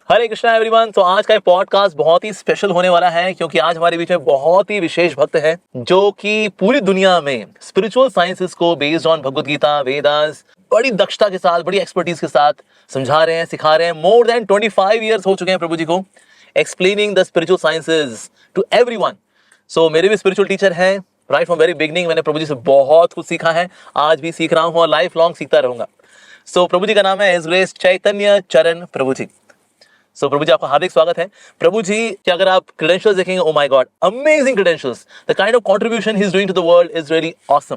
हरे Krishna everyone. तो आज का पॉडकास्ट बहुत ही स्पेशल होने वाला है क्योंकि आज हमारे बीच में बहुत ही विशेष भक्त है जो कि पूरी दुनिया में स्पिरिचुअल साइंसेस को बेस्ड ऑन भगवत गीता, वेदास बड़ी दक्षता के साथ, बड़ी एक्सपर्टीज के साथ समझा रहे हैं, सिखा रहे हैं। मोर देन 25 इयर्स हो चुके हैं प्रभु जी को explaining the spiritual sciences to everyone. So मेरे भी स्पिरिचुअल टीचर हैं। राइट फ्रॉम वेरी बिगनिंग मैंने प्रभु जी से बहुत कुछ सीखा है, आज भी सीख रहा हूँ और लाइफ लॉन्ग सीखता रहूंगा। सो प्रभु जी का नाम है हिज ग्रेस चैतन्य चरण प्रभु जी। सो प्रभु जी आपका हार्दिक स्वागत है। प्रभु जी कि अगर आप क्रेडेंशियल्स देखेंगे, oh my god, amazing credentials. The kind of contribution he is doing to the world is really awesome.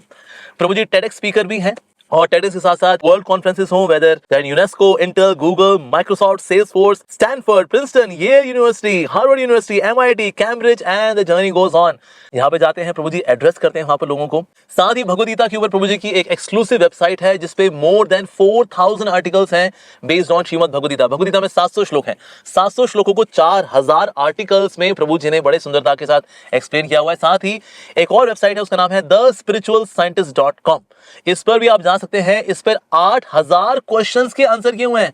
Prabhu ji TEDx speaker भी हैं और टेडेक्स के साथ साथ वर्ल्ड कॉन्फ्रेंसेस हो, whether that UNESCO, Intel, Google, Microsoft, Salesforce, Stanford, Princeton, Yale university, Harvard university, MIT, Cambridge and the journey goes on. यहाँ पे जाते हैं प्रभु जी, एड्रेस करते हैं वहां पर लोगों को। साथ ही भगवद गीता के ऊपर प्रभु जी की एक एक्सक्लूसिव वेबसाइट है जिसपे मोर देन 4000 आर्टिकल्स हैं बेस्ड ऑन श्रीमद भगवद गीता। भगवद गीता में 700 श्लोक हैं। 700 श्लोकों को 4000 आर्टिकल्स में प्रभु जी ने बड़े सुंदरता के साथ एक्सप्लेन किया हुआ है। साथ ही एक और वेबसाइट है, उसका नाम है thespiritualscientist.com। इस पर भी आप जा सकते हैं। इस पर 8000 क्वेश्चंस के आंसर किए हुए हैं।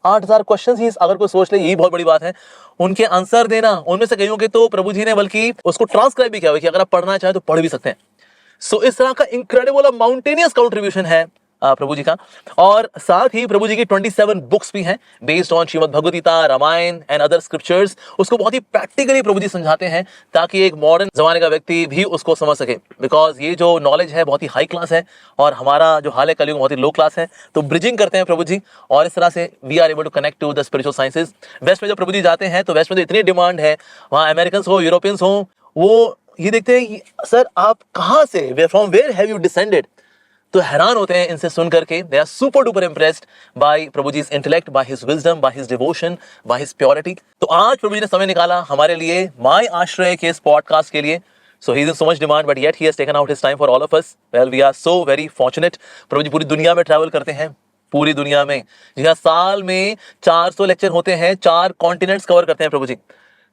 8000 क्वेश्चंस ही अगर कोई सोच ले, यही बहुत बड़ी बात है। उनके आंसर देना, उनमें से कईयों के तो प्रभु जी ने बल्कि उसको ट्रांसक्राइब भी किया हुआ है कि अगर आप पढ़ना चाहे तो पढ़ भी सकते हैं। सो इस तरह का इनक्रेडिबल और माउंटेनियस कंट्रीब्यूशन है प्रभु जी का। और साथ ही प्रभु जी की 27 बुक्स भी हैं based on Shrimad Bhagavad Gita, Ramayana and other scriptures. उसको बहुत ही प्रैक्टिकली प्रभु जी समझाते हैं ताकि एक मॉडर्न जमाने का व्यक्ति भी उसको समझ सके। बिकॉज ये जो नॉलेज है बहुत ही हाई क्लास है और हमारा जो हाल है कलयुग बहुत ही लो क्लास है। तो ब्रिजिंग करते हैं प्रभु जी और इस तरह से we are able to connect to the spiritual sciences. West में जब प्रभु जी जाते हैं तो वेस्ट में तो इतनी डिमांड है, वहाँ अमेरिकन हो, यूरोपियंस हो, वो ये देखते हैं सर आप कहाँ से, from where have you descended. तो हैरान होते हैं इनसे सुन करके। They are super duper impressed by Prabhu ji's intellect, by his wisdom, by his devotion, by his purity. तो आज प्रभु जी ने समय निकाला हमारे लिए, माय आश्रय के इस पॉडकास्ट के लिए। So he is in so much demand but yet he has taken out his time for all of us. Well we are so very fortunate. Prabhu ji पूरी दुनिया में ट्रैवल करते हैं, पूरी दुनिया में। जी हाँ, साल में 400 लेक्चर होते हैं, 4 कॉन्टिनेंट्स कवर करते हैं प्रभु जी।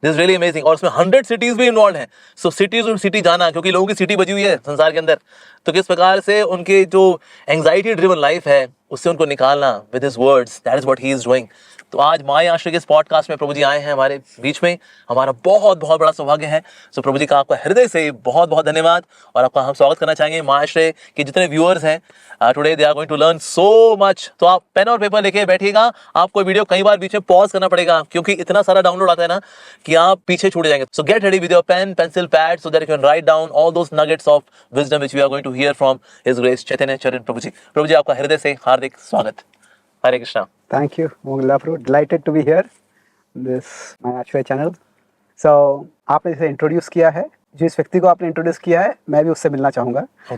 This really amazing. और उसमें 100 सिटीज भी इन्वॉल्व हैं। सो सिटीज टू सिटी जाना, क्योंकि लोगों की सिटी बची हुई है संसार के अंदर, तो किस प्रकार से उनके जो एंजाइटी ड्रिवन लाइफ है उससे उनको निकालना with his words, that is what he is doing. तो आज माय आश्रय के इस पॉडकास्ट में प्रभु जी आए हैं हमारे बीच में। हमारा बहुत बहुत बड़ा सौभाग्य है। सो प्रभु जी का आपका हृदय से बहुत बहुत धन्यवाद और आपका हम स्वागत करना चाहेंगे। माय आश्रय के जितने व्यूअर्स हैं today they are going to learn so much. तो आप पेन और पेपर लेके बैठिएगा। आपको वीडियो कई बार बीच में पॉज करना पड़ेगा क्योंकि इतना सारा डाउनलोड आता है ना कि आप पीछे छूट जाएंगे। So get ready with your pen, pencil, pad so that you can write down all those nuggets of wisdom which we are going to hear from his grace Chaitanya Charan Prabhu जी। प्रभु जी आपका हृदय से हार्दिक स्वागत। हरे Krishna. Thank you, Moglapro. Delighted to be here. This my आश्रय channel. So आपने जैसे introduce किया है, जिस व्यक्ति को आपने इंट्रोड्यूस किया है, मैं भी उससे मिलना चाहूँगा। I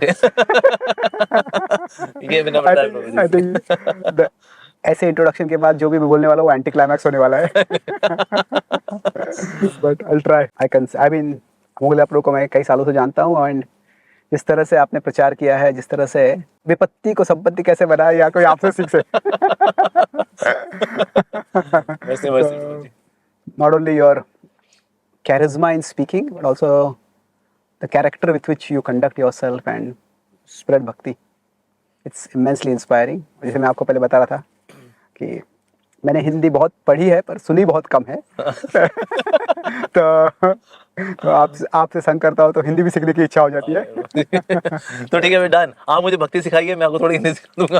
think ऐसे इंट्रोडक्शन के बाद जो भी मैं बोलने वाला हूँ वो एंटी क्लाइमैक्स होने वाला है। But I'll try. I mean मोगलाप्रो को मैं कई सालों से जानता हूँ एंड जिस तरह से आपने प्रचार किया है, जिस तरह से विपत्ति को संपत्ति कैसे बनाए, या कोई आपसे सीख से। Not only your charisma in speaking, but also the character with which you conduct yourself and spread bhakti. It's immensely inspiring. जैसे मैं आपको पहले बता रहा था कि मैंने हिंदी बहुत पढ़ी है पर सुनी बहुत कम है। तो आपसे संग करता हूँ तो हिंदी भी सीखने की इच्छा हो जाती है। तो ठीक है, डन। आप मुझे भक्ति सिखाइए, मैं आपको थोड़ी हिंदी सिखा दूंगा।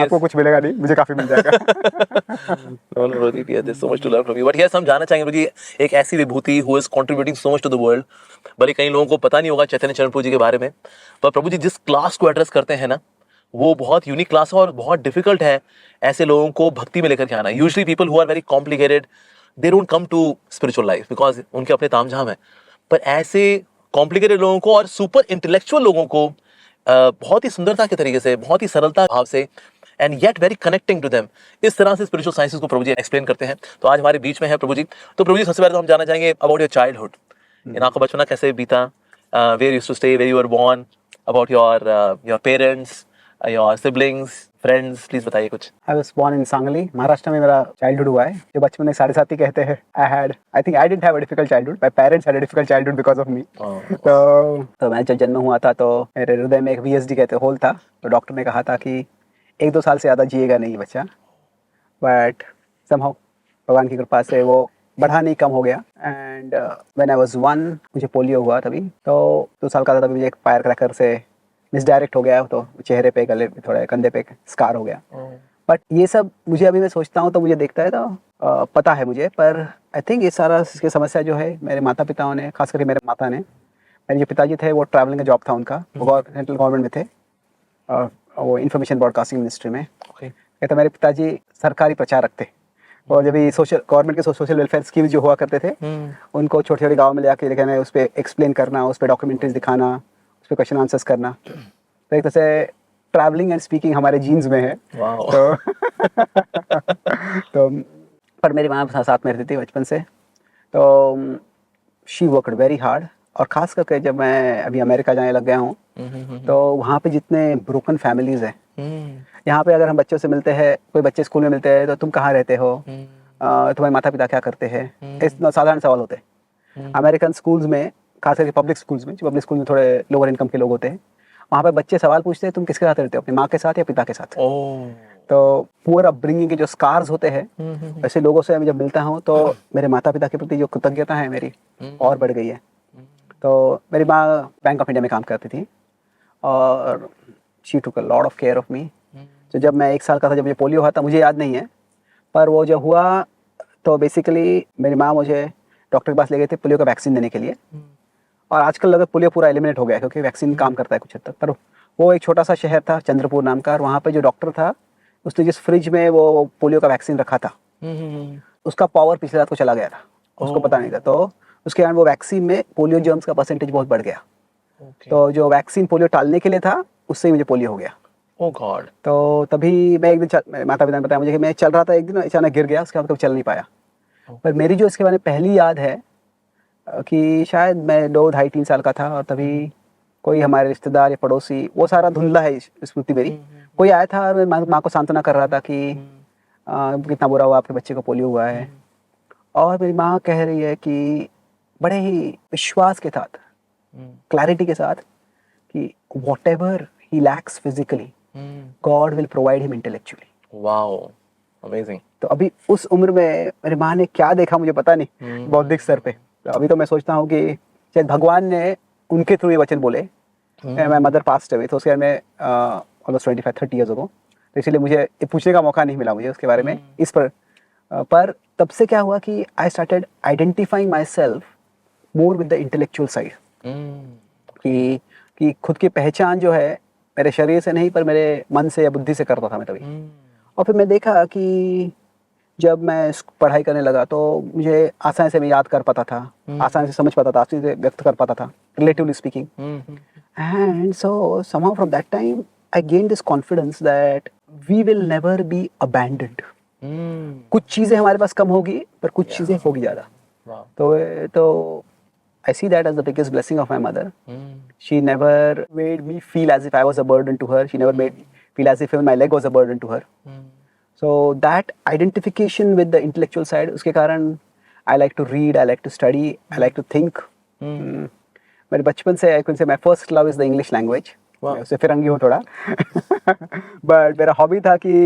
आपको कुछ मिलेगा नहीं, मुझे काफी मिल जाएगा। So much to learn from you. But yes, हम जानना चाहेंगे जी, एक ऐसी विभूति who is contributing so much to the world, भले कई लोगों को पता नहीं होगा चैतन्य चरण प्रभु जी के बारे में, पर प्रभु जी जिस क्लास को एड्रेस करते हैं ना, वो बहुत यूनिक क्लास है और बहुत डिफिकल्ट है ऐसे लोगों को भक्ति में लेकर के आना। Usually people who are very complicated they don't come to spiritual life because उनके अपने तामझाम है। पर ऐसे कॉम्प्लिकेटेड लोगों को और सुपर इंटेलेक्चुअल लोगों को बहुत ही सुंदरता के तरीके से, बहुत ही सरलता भाव से and yet very connecting to them, इस तरह से स्पिरिचुअल साइंसेस को प्रभु जी एक्सप्लेन करते हैं। तो आज हमारे बीच में है प्रभु जी। तो प्रभु जी सबसे पहले तो हम जानना चाहेंगे अबाउट योर चाइल्डहुड। आपका बचपना कैसे बीता, where used to stay, where you were born, about your parents, your siblings, friends, please बताइए कुछ। I was born in Sangli, Maharashtra में मेरा चाइल्डहुड हुआ है। जो बचपन में 7.5 कहते हैं, I think I didn't have a difficult childhood. My parents had a difficult childhood because of me. तो मैं जब जन्म हुआ था तो मेरे हृदय में एक VSD कहते होल था। तो डॉक्टर ने कहा था कि 1-2 साल से ज़्यादा जिएगा नहीं बच्चा। बट somehow भगवान की कृपा से वो बढ़ा नहीं, कम हो गया। एंड व्हेन आई वाज 1 मुझे पोलियो हुआ तभी, तो 2 साल का था तभी मुझे एक फायर क्रैकर से मिसडायरेक्ट हो गया, तो चेहरे पे, गले पे, थोड़ा कंधे पे स्कार हो गया। बट ये सब मुझे अभी मैं सोचता हूँ तो मुझे देखता है तो पता है मुझे, पर आई थिंक ये सारा इसकी समस्या जो है मेरे माता पिताओं ने, खास करके मेरे माता ने, मेरे जो पिताजी थे वो ट्रैवलिंग का जॉब था उनका, वो सेंट्रल गवर्नमेंट में थे, और वो इंफॉर्मेशन ब्रॉडकास्टिंग मिनिस्ट्री में। कहते मेरे पिताजी सरकारी प्रचारक थे, और जब भी सोशल गवर्नमेंट के सोशल वेलफेयर स्कीम जो हुआ करते थे, उनको छोटे छोटे गाँव में ले जाके लेके उस पर एक्सप्लेन करना, उस पर डॉक्यूमेंटरीज दिखाना, उस पर क्वेश्चन आंसर्स करना। तो एक तरह से ट्रैवलिंग एंड स्पीकिंग हमारे जीन्स में है। तो तो पर मेरी माँ साथ में रहती थी बचपन से, तो शी वर्कड वेरी हार्ड। और ख़ास करके जब मैं अभी अमेरिका जाने लग गया हूँ, तो वहाँ पे जितने ब्रोकन फैमिलीज़ हैं, यहाँ पे अगर हम बच्चों से मिलते हैं, कोई बच्चे स्कूल में मिलते हैं तो तुम कहाँ रहते हो, तुम्हारे माता पिता क्या करते हैं, इस साधारण सवाल होते हैं। अमेरिकन स्कूल्स में, खास करके पब्लिक स्कूल्स में, जो पब्लिक स्कूल में थोड़े लोअर इनकम के लोग होते हैं, वहाँ पे बच्चे सवाल पूछते हैं तुम किसके साथ रहते हो, अपनी माँ के साथ या पिता के साथ। तो पुअर अपब्रिंगिंग के जो स्कार्स होते हैं, ऐसे लोगों से मैं जब मिलता हूँ तो मेरे माता पिता के प्रति जो कृतज्ञता है मेरी और बढ़ गई है। तो मेरी माँ बैंक ऑफ इंडिया में काम करती थी, और she took a lot of care of me. तो जब मैं 1 साल का था, जब मुझे पोलियो हुआ था, मुझे याद नहीं है, पर वो जब हुआ तो बेसिकली मेरी माँ मुझे डॉक्टर के पास ले गए थे पोलियो का वैक्सीन देने के लिए। और आजकल लगभग पोलियो पूरा एलिमिनेट हो गया है, क्योंकि वैक्सीन काम करता है कुछ हद तक। पर वो एक छोटा सा शहर था चंद्रपुर नाम का, और वहाँ पे जो डॉक्टर था उसने जिस फ्रिज में वो पोलियो का वैक्सीन रखा था, उसका पावर पिछले रात को चला गया था, उसको पता नहीं था। तो उसके कारण वो वैक्सीन में पोलियो जर्म्स का परसेंटेज बहुत बढ़ गया। तो जो वैक्सीन पोलियो टालने के लिए था, उससे ही मुझे पोलियो हो गया। ओह गॉड। तो तभी मैं एक दिन मेरे माता पिता ने बताया मुझे कि मैं चल रहा था, एक दिन अचानक गिर गया, उसके बाद कभी चल नहीं पाया। पर मेरी जो इसके बारे में पहली याद है कि शायद मैं 2, 2.5, 3 साल का था, और तभी कोई हमारे रिश्तेदार या पड़ोसी, वो सारा धुंधला है स्मृति मेरी, कोई आया था और मैं माँ को सांत्वना कर रहा था कि कितना बुरा हुआ, आपके बच्चे को पोलियो हुआ है। और मेरी माँ कह रही है कि बड़े ही विश्वास के साथ, क्लैरिटी के साथ, कि what ever he lakhs physically, God will provide him intellectually. Wow, amazing. तो अभी उस उम्र में मेरी माँ ने क्या देखा मुझे पता नहीं, बौद्धिक स्तर पे। तो अभी तो मैं सोचता हूँ कि शायद भगवान ने उनके थ्रू ये वचन बोले। मैं मदर पास्ट अवे, तो उसके बारे में ऑलमोस्ट 25-30 ईयर्स अगो, तो इसलिए मुझे ये पूछने का मौका नहीं मिला मुझे उसके बारे में इस पर तब से क्या हुआ कि I started identifying my self more with the intellectual side, कि खुद की पहचान जो है मेरे शरीर से नहीं, पर मेरे मन से या बुद्धि से करता था मैं तभी। और फिर मैं देखा कि जब मैं पढ़ाई करने लगा तो मुझे आसानी से मैं याद कर पाता था, आसानी से समझ पाता था, आसानी से व्यक्त कर पाता था, relatively speaking. And so somehow from that time I gain this confidence that we will never be abandoned. कुछ चीज़ें हमारे पास कम होगी, पर कुछ चीज़ें होगी ज़्यादा। तो I see that as the biggest blessing of my mother. She never made me feel as if I was a burden to her. She never made me feel as if even my leg was a burden to her. So that identification with the intellectual side, उसके कारण I like to read, I like to study, I like to think. मेरे बचपन से I can say my first love is the English language. मैं उससे फिरंगी हूँ थोड़ा। But मेरा हॉबी था कि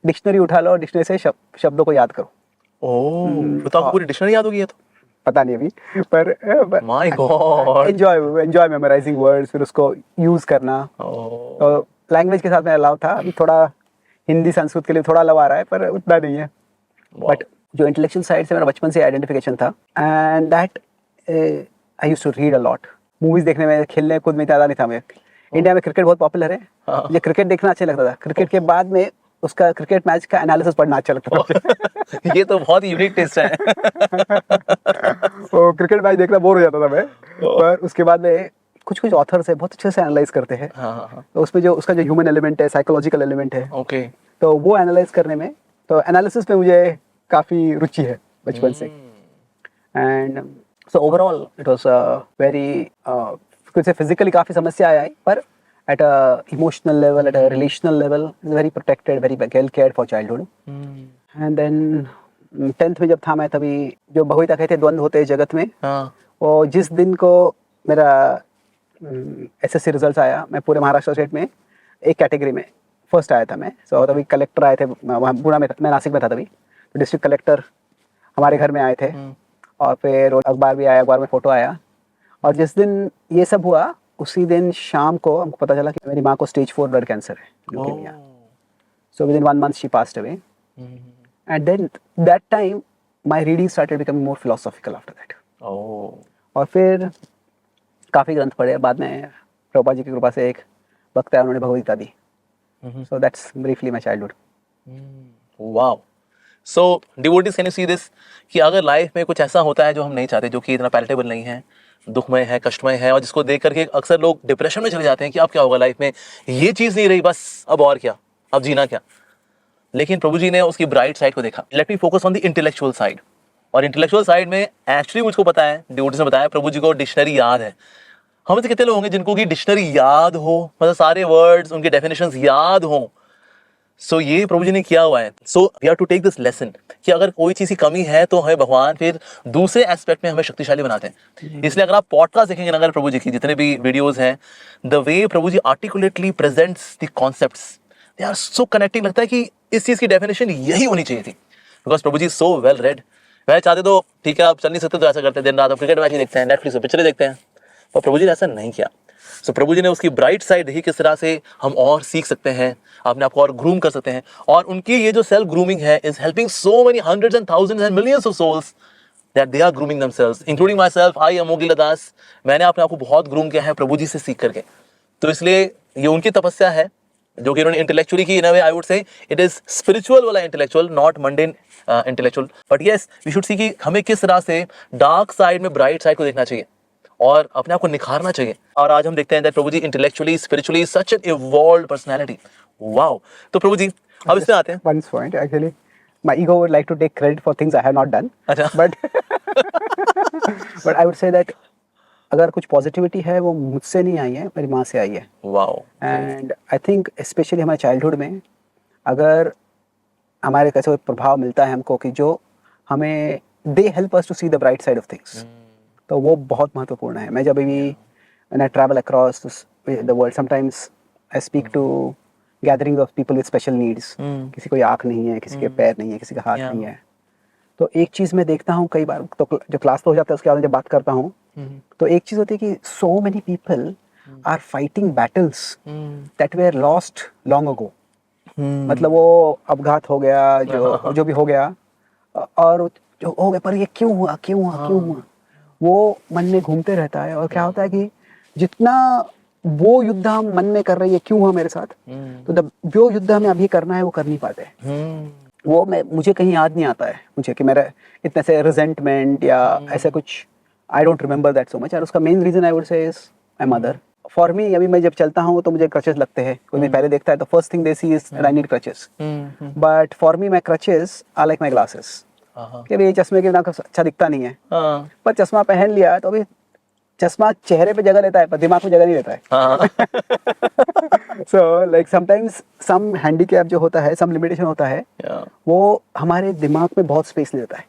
डिक्शनरी उठा लो और डिक्शनरी से शब्दों को याद करो। ओह, तो आपको पूरी डिक्शनरी याद हो गई है? तो पता नहीं अभी, पर my god, enjoy memorising words, फिर उसको यूज करना। तो लैंग्वेज के साथ मेरा लव था। अभी थोड़ा हिंदी संस्कृत के लिए थोड़ा लव आ रहा है, पर उतना नहीं है। बट जो इंटेलेक्चुअल साइड से मेरा बचपन से आइडेंटिफिकेशन था, and that I used to read a lot. Movies देखने में, खेलने कूद में ज़्यादा नहीं था मैं। इंडिया में क्रिकेट बहुत पॉपुलर है, मुझे क्रिकेट देखना अच्छा लगता था। क्रिकेट के बाद में उसका क्रिकेट मैच का एनालिसिस पढ़ना अच्छा लगता था। ये तो बहुत ही यूनिक टेस्ट है। वो क्रिकेट मैच देखना बोर हो जाता था मैं, पर उसके बाद में कुछ ऑथर्स है बहुत अच्छे से एनालाइज करते हैं। तो उसमें जो उसका जो ह्यूमन एलिमेंट है, साइकोलॉजिकल एलिमेंट है, तो वो एनालाइज करने में, तो एनालिसिस में मुझे काफ़ी रुचि है बचपन से। And so overall it was very, कुछ फिजिकली काफ़ी समस्या आई, पर at a emotional level, at a relational level, very protected, very well cared for childhood. And then 10th में जब था मैं, तभी जो बहुविता कहते द्वंद्व होते हैं जगत में, वो जिस दिन को मेरा SSC रिजल्ट आया, मैं पूरे महाराष्ट्र स्टेट में एक कैटेगरी में फर्स्ट आया था मैं। सो तभी कलेक्टर आए थे वहाँ पुणे में, मैं नासिक में था तभी, तो डिस्ट्रिक्ट कलेक्टर हमारे घर में आए थे, और फिर वो अखबार भी आया, अखबार में फ़ोटो आया, और जिस दिन ये सब हुआ उसी दिन शाम को हमको पता चला कि मेरी माँ को स्टेज 4 ब्लड कैंसर है, leukaemia. So within 1 month she passed away, and then that time my reading started becoming more philosophical after that. और फिर काफ़ी ग्रंथ पढ़े, बाद में प्रभुपाद जी की कृपा से एक वक्त है, उन्होंने भगवद गीता दी। So that's briefly my childhood. Wow. So devotees, can you see this कि अगर लाइफ में कुछ ऐसा होता है जो हम नहीं चाहते, जो कि इतना पैलेटेबल नहीं है, दुखमय है, कष्टमय है, और जिसको देख करके अक्सर लोग डिप्रेशन में चले जाते हैं कि अब क्या होगा लाइफ में, ये चीज़ नहीं रही, बस अब और क्या, अब जीना क्या। लेकिन प्रभु जी ने उसकी ब्राइट साइड को देखा। Let me focus on the intellectual side. और इंटेलेक्चुअल साइड में एक्चुअली मुझको पता है, डिवोटीज ने बताया, प्रभु जी को डिक्शनरी याद है। हम से कितने लोग होंगे जिनको की डिक्शनरी याद हो, मतलब सारे वर्ड्स, उनके डेफिनेशंस याद हो। सो ये प्रभु जी ने किया हुआ है। So we have to take this lesson कि अगर कोई चीज़ की कमी है तो हमें भगवान फिर दूसरे एस्पेक्ट में हमें शक्तिशाली बनाते हैं। इसलिए अगर आप पॉडकास्ट देखेंगे ना, अगर प्रभु जी की जितने भी वीडियोस हैं, the way Prabhu ji articulately presents the concepts, they are so connecting. लगता है कि इस चीज़ की डेफिनेशन यही होनी चाहिए थी, because Prabhu ji so well read. वह चाहते तो ठीक है, आप चल नहीं सकते तो ऐसा करते, दिन रात आप क्रिकेट मैच ही देखते हैं, नेटफ्लिक्स पर पिक्चरें देखते हैं, पर प्रभु जी ने ऐसा नहीं किया। सो प्रभु जी ने उसकी ब्राइट साइड देखी, किस तरह से हम और सीख सकते हैं, अपने आप को और ग्रूम कर सकते हैं। और उनकी ये जो सेल्फ ग्रूमिंग है is helping so many hundreds and thousands and millions of souls that they are grooming themselves, including my self. I Amogh Lila Das, मैंने अपने आप को बहुत ग्रूम किया है प्रभु जी से सीख करके। तो इसलिए ये उनकी तपस्या है जो कि उन्होंने इंटेलेक्चुअली की। In a way I would say it is spiritual वाला intellectual, not mundane intellectual. But yes, we should see कि हमें किस तरह से डार्क साइड में ब्राइट साइड को देखना चाहिए और अपने आप को निखारना चाहिए। और आज हम देखते हैं that Prabhu ji intellectually, spiritually such an evolved personality. Wow. तो प्रभु जी अब इसमें आते हैं। One point actually, my ego would like to take credit for things I have not done. अच्छा। But but I would say that अगर कुछ पॉजिटिविटी है वो मुझसे नहीं आई है, मेरी माँ से आई है। Wow. And I think specially हमारे चाइल्डहुड में अगर हमारे कैसे प्रभाव मिलता है हमको कि जो हमें they help us to see the bright side of things, तो वो बहुत महत्वपूर्ण है। मैं जब भी when I travel across the world, sometimes I speak to gatherings of people with special needs. किसी को आँख नहीं है, किसी के पैर नहीं है, किसी का हाथ नहीं है। तो एक चीज़ मैं देखता हूँ कई बार, तो जो क्लास तो हो जाता है उसके बाद जब बात करता हूँ, तो एक चीज़ होती है कि so many people are fighting battles that were lost long ago. मतलब वो अपघात हो गया, जो भी हो गया, और जो हो गया, पर ये क्यों हुआ, क्यों हुआ, क्यों हुआ, वो मन में घूमते रहता है। और क्या होता है कि जितना वो युद्ध हम मन में कर रहे हैं क्यों हुआ मेरे साथ, तो जो युद्ध हमें अभी करना है वो कर नहीं पाते। वो मुझे कहीं याद नहीं आता है मुझे कि मेरा इतने से रिजेंटमेंट या ऐसा कुछ, I don't remember that so much. और उसका main reason I would say is my mother. For me, अभी मैं जब चलता हूँ तो मुझे क्रचेस लगते हैं। कोई भी पहले देखता है तो first thing they see is I need crutches. But for me my crutches are like my glasses. कि भाई चश्मे के बिना अच्छा दिखता नहीं है, पर चश्मा पहन लिया तो अभी चश्मा चेहरे पे जगह लेता है पर दिमाग में जगह नहीं लेता है। So like sometimes some handicap जो होता है, सम लिमिटेशन होता है, वो हमारे दिमाग में बहुत स्पेस लेता है।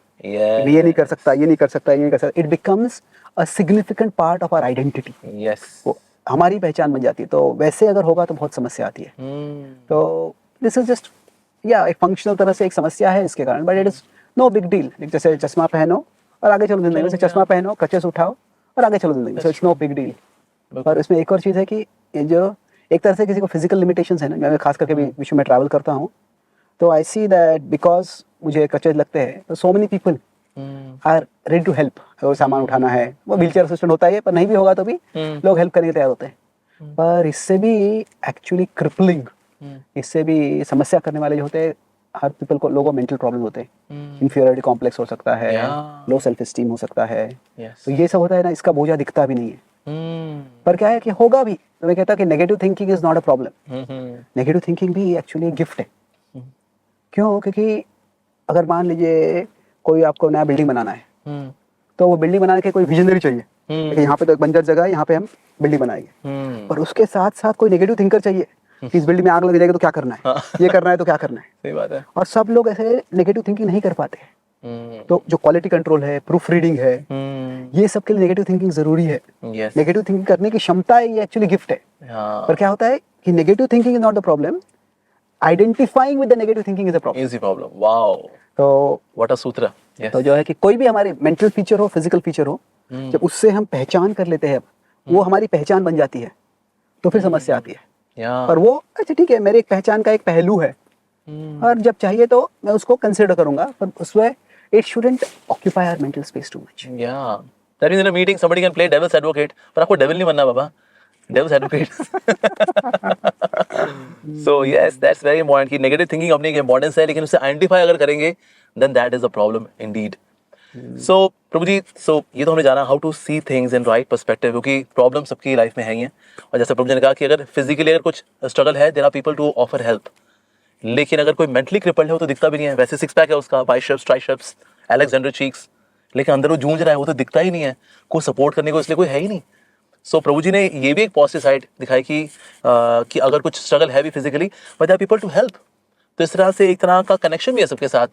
ये नहीं कर सकता, ये नहीं कर सकता, ये नहीं कर सकता। It becomes a significant part of our identity. वो हमारी पहचान बन जाती है। तो वैसे अगर होगा तो बहुत समस्या आती है। तो दिस इज जस्ट एक फंक्शनल तरह से एक समस्या है इसके कारण, but it is no big deal. जैसे चश्मा पहनो और आगे चलो जिंदगी में, जैसे चश्मा पहनो, क्रचेस उठाओ और आगे चलो जिंदगी में। So it's no big deal. और इसमें एक और चीज़ है कि ये जो एक तरह से किसी को फिजिकल लिमिटेशंस है ना, मैं खास करके भी विश्व में ट्रैवल करता हूँ, तो आई सी दैट बिकॉज मुझे क्रचेस लगते हैं तो so many people are ready to help. अगर सामान उठाना है, वो व्हील चेयर असिस्टेंट होता है, पर नहीं भी होगा तो भी लोग हेल्प करने के तैयार होते हैं। पर इससे भी एक्चुअली क्रिपलिंग, इससे भी समस्या करने वाले जो होते हैं, हर पीपल को, लोगों मेंटल प्रॉब्लम होते हैं। इंफीरियरिटी कॉम्प्लेक्स हो सकता है, लो सेल्फ एस्टीम हो सकता है। तो ये सब होता है ना, इसका बोझा दिखता भी नहीं है। पर क्या है कि होगा भी। तो मैं कहता कि negative thinking is not a problem. Negative thinking भी एक्चुअली गिफ्ट है। क्यों? क्योंकि अगर मान लीजिए कोई आपको नया बिल्डिंग बनाना है, तो वो बिल्डिंग बनाने के कोई विजनरी चाहिए कि यहाँ पे तो एक बंजर जगह है, यहाँ पे हम बिल्डिंग बनाएंगे। पर उसके साथ साथ कोई नेगेटिव थिंकर चाहिए कि इस बिल्डिंग में आग लग जाएगी तो क्या करना है, ये करना है तो क्या करना है। सही बात है। और सब लोग ऐसे नेगेटिव थिंकिंग नहीं कर पाते। तो जो क्वालिटी कंट्रोल है, प्रूफ रीडिंग है, ये सब के लिए नेगेटिव थिंकिंग जरूरी है। नेगेटिव थिंकिंग करने की क्षमता है, ये एक्चुअली गिफ्ट है। पर क्या होता है कि negative thinking is not the problem, identifying with the negative thinking is the problem. Is the problem. Wow. तो व्हाट अ सूत्र। Yes. तो जो है कि कोई भी हमारे मेंटल फीचर हो, फिजिकल फीचर हो, जब उससे हम पहचान कर लेते हैं, वो हमारी पहचान बन जाती है, तो फिर समस्या आती है। Yeah. पर वो अच्छा ठीक है, मेरे एक पहचान का एक पहलू है, और जब चाहिए तो मैं उसको कंसिडर करूंगा, पर उसमें it shouldn't occupy our mental space too much. Yeah. That means in a meeting somebody can play devil's advocate, पर आपको devil नहीं बनना बाबा, devil's advocate. So yes, that's very important कि negative thinking अपनी एक importance है, लेकिन उसे identify अगर करेंगे, then that is a problem indeed. So Prabhu ji, so ये तो हमने जाना how to see things in right perspective, क्योंकि problem सबकी लाइफ में है ही है, और जैसे प्रभु जी ने कहा कि अगर फिजिकली अगर कुछ स्ट्रगल है, there are people to offer help, लेकिन अगर कोई मेंटली क्रिपल्ड है वो तो दिखता भी नहीं है। वैसे सिक्स पैक है उसका, बाइसेप्स, ट्राइसेप्स, अलेक्जेंडर चीक्स, लेकिन अंदर वो जूझ रहा है, वो तो दिखता ही नहीं है, कोई सपोर्ट करने को इसलिए कोई है ही नहीं। सो प्रभु जी ने ये भी एक पॉजिटिव साइड दिखाई कि अगर कुछ स्ट्रगल है भी physically, but there people to help. तो इस तरह से एक तरह का कनेक्शन भी है सबके साथ।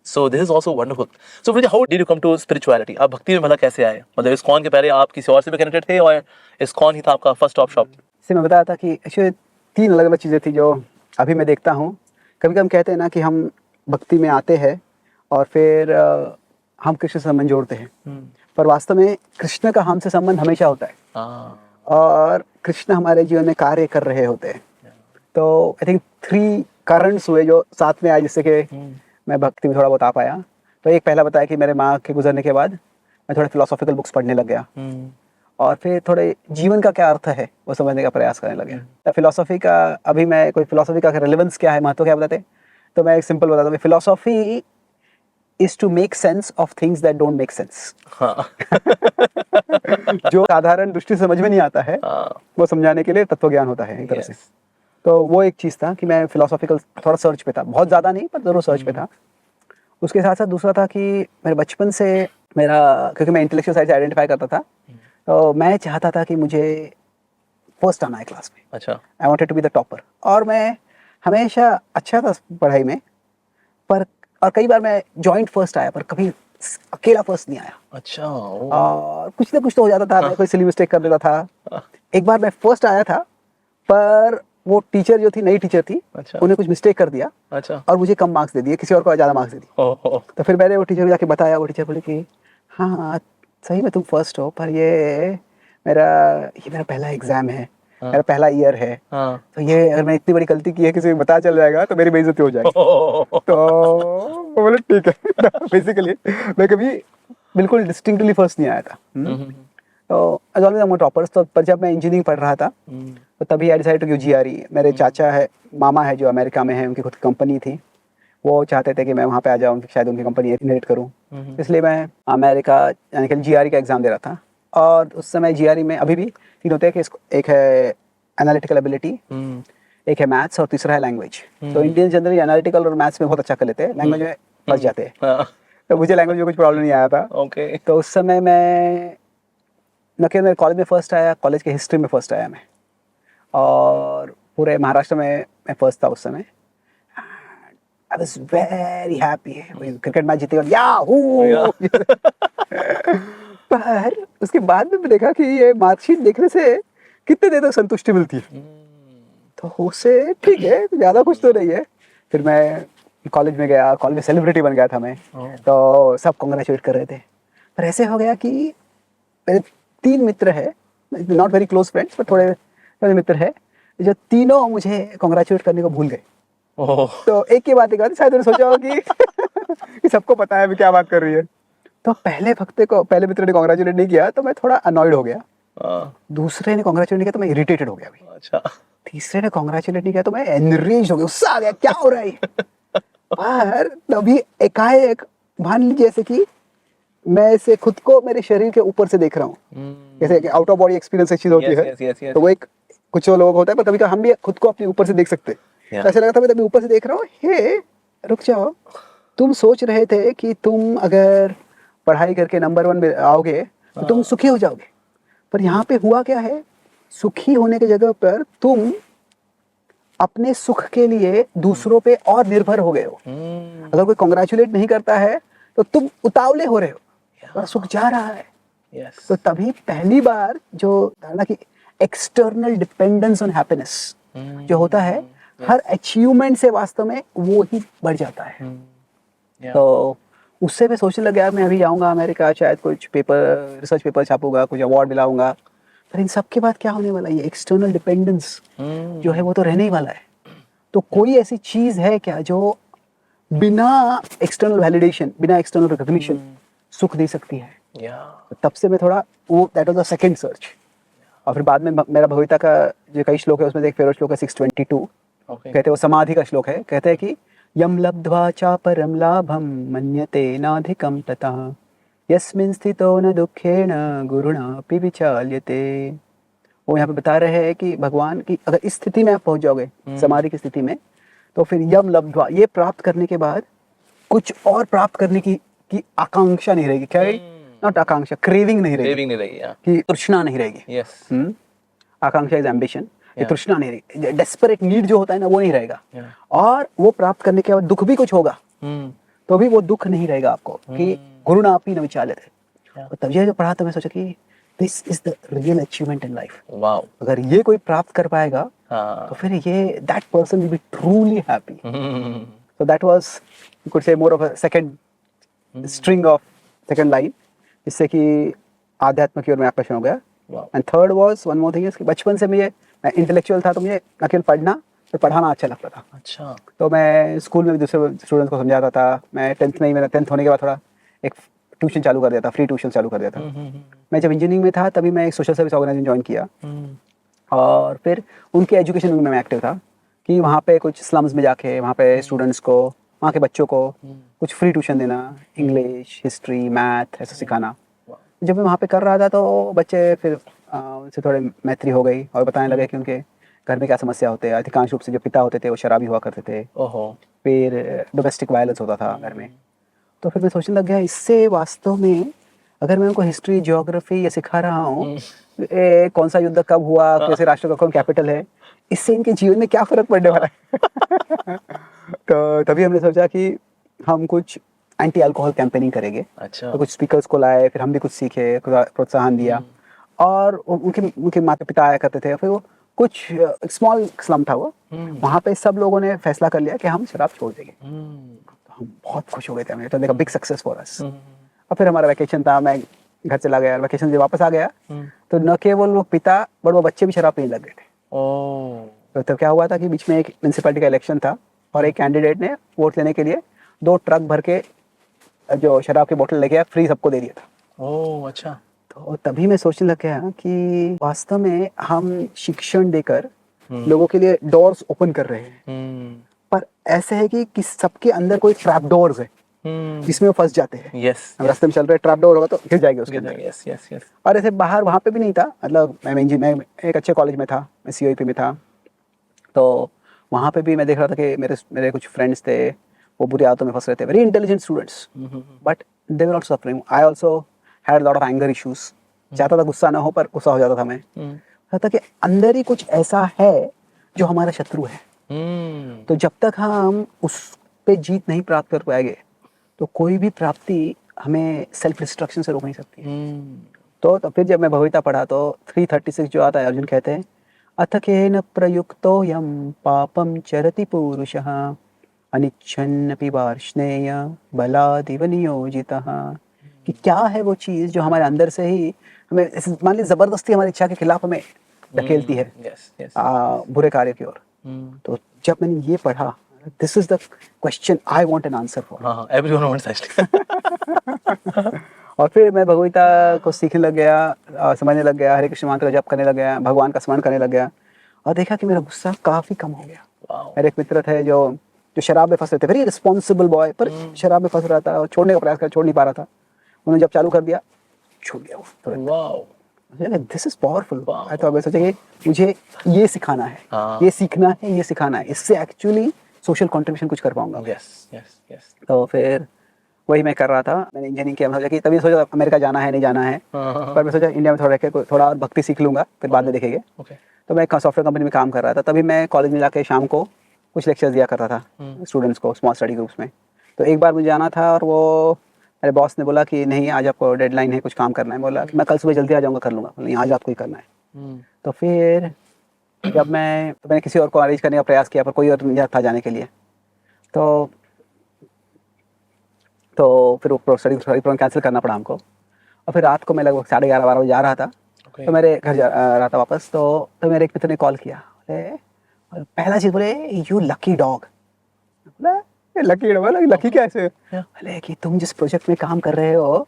So this is also wonderful. So Prabhu ji, how did you come to spirituality? आप भक्ति में भला कैसे आए? मतलब इस्कॉन के पहले आप किसी और से भी कनेक्टेड थे, और इस्कॉन ही था आपका फर्स्ट स्टॉप शॉप? जैसे मैं बताया था कि एक्चुअली 3 अलग अलग चीज़ें थी जो अभी मैं देखता हूँ। कभी कभी हम कहते हैं ना कि हम भक्ति में आते हैं और फिर हम कृष्ण से संबंध जोड़ते हैं, पर वास्तव में कृष्ण का हमसे संबंध हमेशा होता है, और कृष्ण हमारे जीवन में कार्य कर रहे होते हैं। तो आई थिंक 3 करंट्स हुए जो साथ में आए, जिससे कि मैं भक्ति में थोड़ा बहुत आ पाया। तो एक पहला बताया कि मेरे माँ के गुजरने के बाद मैं थोड़े फिलोसॉफिकल बुक्स पढ़ने लग गया, और फिर थोड़े जीवन का क्या अर्थ है वो समझने का प्रयास करने लगे। तो फिलोसॉफी का, अभी मैं कोई फिलोसॉफी का रेलेवेंस क्या है, महत्व क्या बताते, तो मैं एक सिंपल बताता हूँ, philosophy is to make sense of things that don't make sense. जो साधारण दृष्टि से समझ में नहीं आता है, वो समझाने के लिए तत्व ज्ञान होता है एक तरह से। तो वो एक चीज़ था कि मैं फिलोसॉफिकल थोड़ा सर्च पे था, बहुत ज़्यादा नहीं पर जरूर सर्च पे था। उसके साथ साथ दूसरा था कि मेरे बचपन से मेरा, क्योंकि मैं इंटेलेक्चुअल साइड से आइडेंटिफाई करता था, तो मैं चाहता था कि मुझे फर्स्ट आना है क्लास में। अच्छा। I wanted to be the topper, और मैं हमेशा अच्छा था पढ़ाई में, पर और कई बार मैं जॉइंट फर्स्ट आया, पर कभी अकेला फर्स्ट नहीं आया। अच्छा। और कुछ ना कुछ तो हो जाता था, मैं कोई सिली मिस्टेक कर देता था। एक बार मैं फर्स्ट आया था, पर वो टीचर जो थी, नई टीचर थी, अच्छा। उन्हें कुछ मिस्टेक कर दिया, अच्छा। और मुझे कम मार्क्स दे दिए, किसी और को ज़्यादा मार्क्स दे दिए। तो फिर मैंने वो टीचर को जाके बताया, वो टीचर बोले कि हाँ सही में तुम फर्स्ट हो, पर ये मेरा पहला एग्जाम है, मेरा पहला ईयर है, तो ये अगर मैं इतनी बड़ी गलती की है, किसी को पता चल जाएगा तो मेरी बेइज्जती हो जाएगी। तो वो बोले ठीक है। बेसिकली मैं कभी बिल्कुल डिस्टिंक्टली फर्स्ट नहीं आया था। तो as always I am toppers. तो पर जब मैं इंजीनियरिंग पढ़ रहा था, तो तभी I decide to give GRE। मेरे चाचा है, मामा है जो अमेरिका में है, उनकी खुद कंपनी थी, वो चाहते थे कि मैं वहाँ पे आ जाऊँ, शायद उनकी कंपनी इनहेरिट करूँ, इसलिए मैं अमेरिका यानी कि GRE का एग्ज़ाम दे रहा था। और उस समय GRE में अभी भी 3 होते हैं कि एक है एनालिटिकल एबिलिटी, एक है मैथ्स, और तीसरा है लैंग्वेज। तो इंडियन जनरली एनालिटिकल और मैथ्स में बहुत अच्छा कर लेते हैं, लैंग्वेज में फंस जाते हैं। तो मुझे लैंग्वेज में कुछ प्रॉब्लम नहीं आया था। तो उस समय मैं न केवल मेरे कॉलेज में फर्स्ट आया, कॉलेज के हिस्ट्री में फर्स्ट आया मैं, और पूरे महाराष्ट्र में मैं फर्स्ट था उस समय। I was very happy. Cricket match जीते और याहू। पर उसके बाद में देखा कि ये मार्कशीट देखने से कितने देर तक संतुष्टि मिलती है, तो उससे ठीक है, ज़्यादा कुछ तो नहीं है। फिर मैं कॉलेज में गया, कॉलेज में सेलिब्रिटी बन गया था मैं, तो सब कॉन्ग्रेचुलेट कर रहे थे। पर ऐसे हो गया कि मेरे 3 मित्र है, नॉट वेरी क्लोज फ्रेंड्स, पर थोड़े मित्र है, जो तीनों मुझे कॉन्ग्रेचुलेट करने को भूल गए। तो एक की बात शायद उन्होंने सोचा हो कि सबको पता है मैं क्या बात कर रही है। तो पहले मित्र ने कॉन्ग्रेचुलेट नहीं किया, तो मैं थोड़ा अनॉयड हो गया। दूसरे ने कॉन्ग्रेचुलेट नहीं किया तो मैं इरिटेटेड हो गया भी। अच्छा। तीसरे ने कॉन्ग्रेचुलेट नहीं किया तो मैं एनरेज हो गया, गुस्सा आ गया, क्या हो रहा है। पर तभी एकाएक मान लीजिए जैसे कि मैं इसे खुद को मेरे शरीर के ऊपर से देख रहा हूँ, जैसे आउट ऑफ बॉडी एक्सपीरियंस एक चीज होती है। तो वो एक कुछ लोग होता है, पर कभी कभी हम भी खुद को अपने ऊपर से देख सकते हैं। ऐसा लगा था मैं तभी ऊपर से देख रहा हूँ, हे रुक जाओ, तुम सोच रहे थे कि तुम अगर पढ़ाई करके नंबर 1 में आओगे तो तुम सुखी हो जाओगे, पर यहाँ पे हुआ क्या है, सुखी होने की जगह पर तुम अपने सुख के लिए दूसरों पे और निर्भर हो गए हो। अगर कोई कॉन्ग्रेचुलेट नहीं करता है तो तुम उतावले हो रहे हो, और सुख जा रहा है। तो तभी पहली बार जो धारणा की एक्सटर्नल डिपेंडेंस ऑन हैप्पीनेस जो होता है, हर अचीवमेंट से वास्तव में वो ही बढ़ जाता है। तो उससे मैं सोचने लग गया मैं अभी जाऊँगा अमेरिका, शायद कुछ पेपर, रिसर्च पेपर छापूंगा, कुछ अवार्ड दिलाऊंगा, पर इन सब के बाद क्या होने वाला है? ये एक्सटर्नल डिपेंडेंस जो है वो तो रहने ही वाला है। तो कोई ऐसी चीज़ है क्या जो बिना एक्सटर्नल वैलिडेशन, बिना एक्सटर्नल रिकॉग्निशन सुख दे सकती है? Yeah. तब से मैं थोड़ा वो, that was the second search. और फिर बाद में मेरा भगवता का जो कई श्लोक है उसमें से एक फेवरेट श्लोक है 622। Okay. कहते हैं वो समाधि का श्लोक है। कहते हैं कि यम लब्ध्वा चा परम लाभम मन्यते नाधिकम ततः यस्मिन् स्थितो न दुःखेन गुरुणापि विचाल्यते। वो यहाँ पे बता रहे हैं कि भगवान की अगर इस स्थिति में आप पहुंच जाओगे, समाधि की स्थिति में, तो फिर यम लब्ध्वा, ये प्राप्त करने के बाद कुछ और प्राप्त करने की आकांक्षा नहीं रहेगी। क्या रहेगी? नॉट आकांक्षा, क्रेविंग नहीं रहेगी, Craving नहीं रहेगी, yeah. कि तृष्णा नहीं रहेगी। Yes. आकांक्षा इज एम्बिशन, ये Yeah. तृष्णा नहीं रहेगी, डेस्परेट नीड जो होता है ना वो नहीं रहेगा। Yeah. और वो प्राप्त करने के बाद दुख भी कुछ होगा Hmm. तो भी वो दुख नहीं रहेगा आपको, कि गुरु ना आपी न विचालित है। Yeah. और तब ये जो पढ़ा तो मैं सोचा कि this is the real achievement in life. Wow. अगर ये कोई प्राप्त कर पाएगा तो हाँ. फिर ये that person will be truly happy. Hmm. So that was, you could say, more of a second string of second line, जिससे कि आध्यात्म की ओर मैं आकर्षण हो गया। Wow. And third was one more thing is कि बचपन से मैं इंटेलेक्चुअल था, तो मुझे न केवल पढ़ना तो पढ़ाना अच्छा लगता था। अच्छा. तो मैं स्कूल में भी दूसरे स्टूडेंट्स को समझाता था। मैं 10th में ही, मेरा 10th होने के बाद थोड़ा एक ट्यूशन चालू कर दिया था, फ्री ट्यूशन चालू कर दिया था। मैं जब इंजीनियरिंग में था तभी मैं एक सोशल सर्विस ऑर्गेनाइजेशन ज्वाइन किया, और फिर उनके एजुकेशन में मैं एक्टिव था कि वहाँ पे कुछ स्लम्स में जाके वहाँ पे स्टूडेंट्स को, वहाँ के बच्चों को कुछ फ्री ट्यूशन देना, इंग्लिश, हिस्ट्री, मैथ ऐसा सिखाना। जब मैं वहाँ पे कर रहा था तो बच्चे फिर उनसे थोड़े मैत्री हो गई और बताने लगे कि उनके घर में क्या समस्या होते हैं। अधिकांश रूप से जो पिता होते थे वो शराबी हुआ करते थे, ओहो. फिर डोमेस्टिक वायलेंस होता था घर में। तो फिर मैं सोचने लग गया इससे वास्तव में अगर मैं उनको हिस्ट्री, ज्योग्राफी ये सिखा रहा हूँ, कौन सा युद्ध कब हुआ, कैसे राष्ट्र का कौन कैपिटल है, इससे इनके जीवन में क्या फर्क पड़ने वाला है। तो तभी हमने सोचा कि हम कुछ एंटी अल्कोहल कैंपेनिंग करेंगे। अच्छा. तो कुछ स्पीकर्स को लाए, फिर हम भी कुछ सीखे, प्रोत्साहन दिया। और उनके माता पिता आया करते थे, फिर वो कुछ स्मॉल स्लम था वो, वहाँ पे सब लोगों ने फैसला कर लिया कि हम शराब छोड़ देंगे। तो हम बहुत खुश हो गए थे, हमें तो बिग सक्सेस फॉर अस। और फिर हमारा वैकेशन था, मैं घर चला गया, वैकेशन से वापस आ गया तो न केवल वो पिता बट वो बच्चे भी शराब पीने लग गए थे। ओह. तो तब क्या हुआ था कि बीच में एक म्यूनसिपैलिटी का इलेक्शन था और एक कैंडिडेट ने वोट लेने के लिए 2 ट्रक भर के जो शराब की बोतल लेके आया, फ्री सबको दे दिया था। ओह. अच्छा. तो तभी मैं सोचने लग गया कि वास्तव में हम शिक्षण देकर लोगों के लिए डोर्स ओपन कर रहे हैं, पर ऐसे है कि सबके अंदर कोई ट्रैप डोर्स है जिसमें वो फंस जाते हैं। यस. हम रास्ते में चल रहे, ट्रैप डोर होगा तो गिर जाएंगे उसके अंदर। यस. यस. यस. और ऐसे बाहर वहाँ पे भी नहीं था, मतलब मैं एक अच्छे कॉलेज में था, मैं COEP में था, तो वहाँ पे भी मैं देख रहा था कि मेरे कुछ फ्रेंड्स थे वो बुरी आदतों में फंस रहे थे, very intelligent students, but they were also suffering. I also had lot of anger issues. चाहता था गुस्सा ना हो पर गुस्सा हो जाता था मैं। चाहता कि अंदर ही कुछ ऐसा है जो हमारा शत्रु है। तो जब तक हम उस पे जीत नहीं प्राप्त कर पाएंगे तो कोई भी प्राप्ति हमें सेल्फ डिस्ट्रक्शन से रोक नहीं सकती है। तो फिर जब मैं भगवता पढ़ा तो 336 जो आता है, अर्जुन कहते हैं अथ केन प्रयुक्तो यम पापम चरति पुरुषः अनिच्छन्नपि वार्ष्णेय बलादिव नियोजितः। कि क्या है वो चीज़ जो हमारे अंदर से ही हमें, मान ली जबरदस्ती हमारी इच्छा के खिलाफ हमें धकेलती है बुरे कार्य की ओर। तो जब मैंने ये पढ़ा, this is the question I want an answer for. हाँ, एवरीवन वांट्स एक्चुअली। और फिर मैं भगवता को सीखने लग गया, समझने लग गया, हरे कृष्ण मंत्र का जप करने लग गया, भगवान का स्मरण करने लग गया, और देखा कि मेरा गुस्सा काफी कम हो गया। मेरे एक मित्र थे जो शराब में फंस रहे थे, वेरी रिस्पॉन्सिबल बॉय, पर शराब में फंस रहा था और छोड़ने का प्रयास कर, छोड़ नहीं पा रहा था। उन्होंने जब चालू कर दिया छूट गया वो। This is powerful. तो मैं सोचा कि मुझे ये सिखाना है, ये सीखना है, ये सिखाना है, इससे एक्चुअली सोशल कंट्रीब्यूशन कुछ कर पाऊंगा। तो फिर वही मैं कर रहा था। मैंने इंजीनियरिंग किया, सोचा कि तभी सोचा अमेरिका जाना है नहीं जाना है, पर मैं सोचा इंडिया में थोड़ा और भक्ति सीख लूंगा, फिर बाद में देखेंगे। तो मैं एक सॉफ्टवेयर कंपनी में काम कर रहा था, तभी मैं कॉलेज में जाके शाम को कुछ लेक्चर्स दिया करता था स्टूडेंट्स को, स्मॉल स्टडी ग्रुप्स में। तो एक बार मुझे जाना था और वो मेरे बॉस ने बोला कि नहीं आज आपको डेडलाइन है, कुछ काम करना है। बोला कि मैं कल सुबह जल्दी आ जाऊँगा, कर लूँगा। नहीं, आज आपको ही करना है। तो फिर जब मैंने किसी और को अरेंज करने का प्रयास किया, पर कोई और नहीं था जाने के लिए। तो तो फिर वो स्टडी प्रोग्राम कैंसिल करना पड़ा हमको। और फिर रात को मैं लगभग 11:30-12 बजे जा रहा था, तो मेरे घर जा रहा था वापस, तो मेरे एक मित्र ने कॉल किया, बोले, और पहला चीज़ बोले, यू लकी डॉग। बोला लकी डॉग, लकी कैसे? बोले कि तुम जिस प्रोजेक्ट में काम कर रहे हो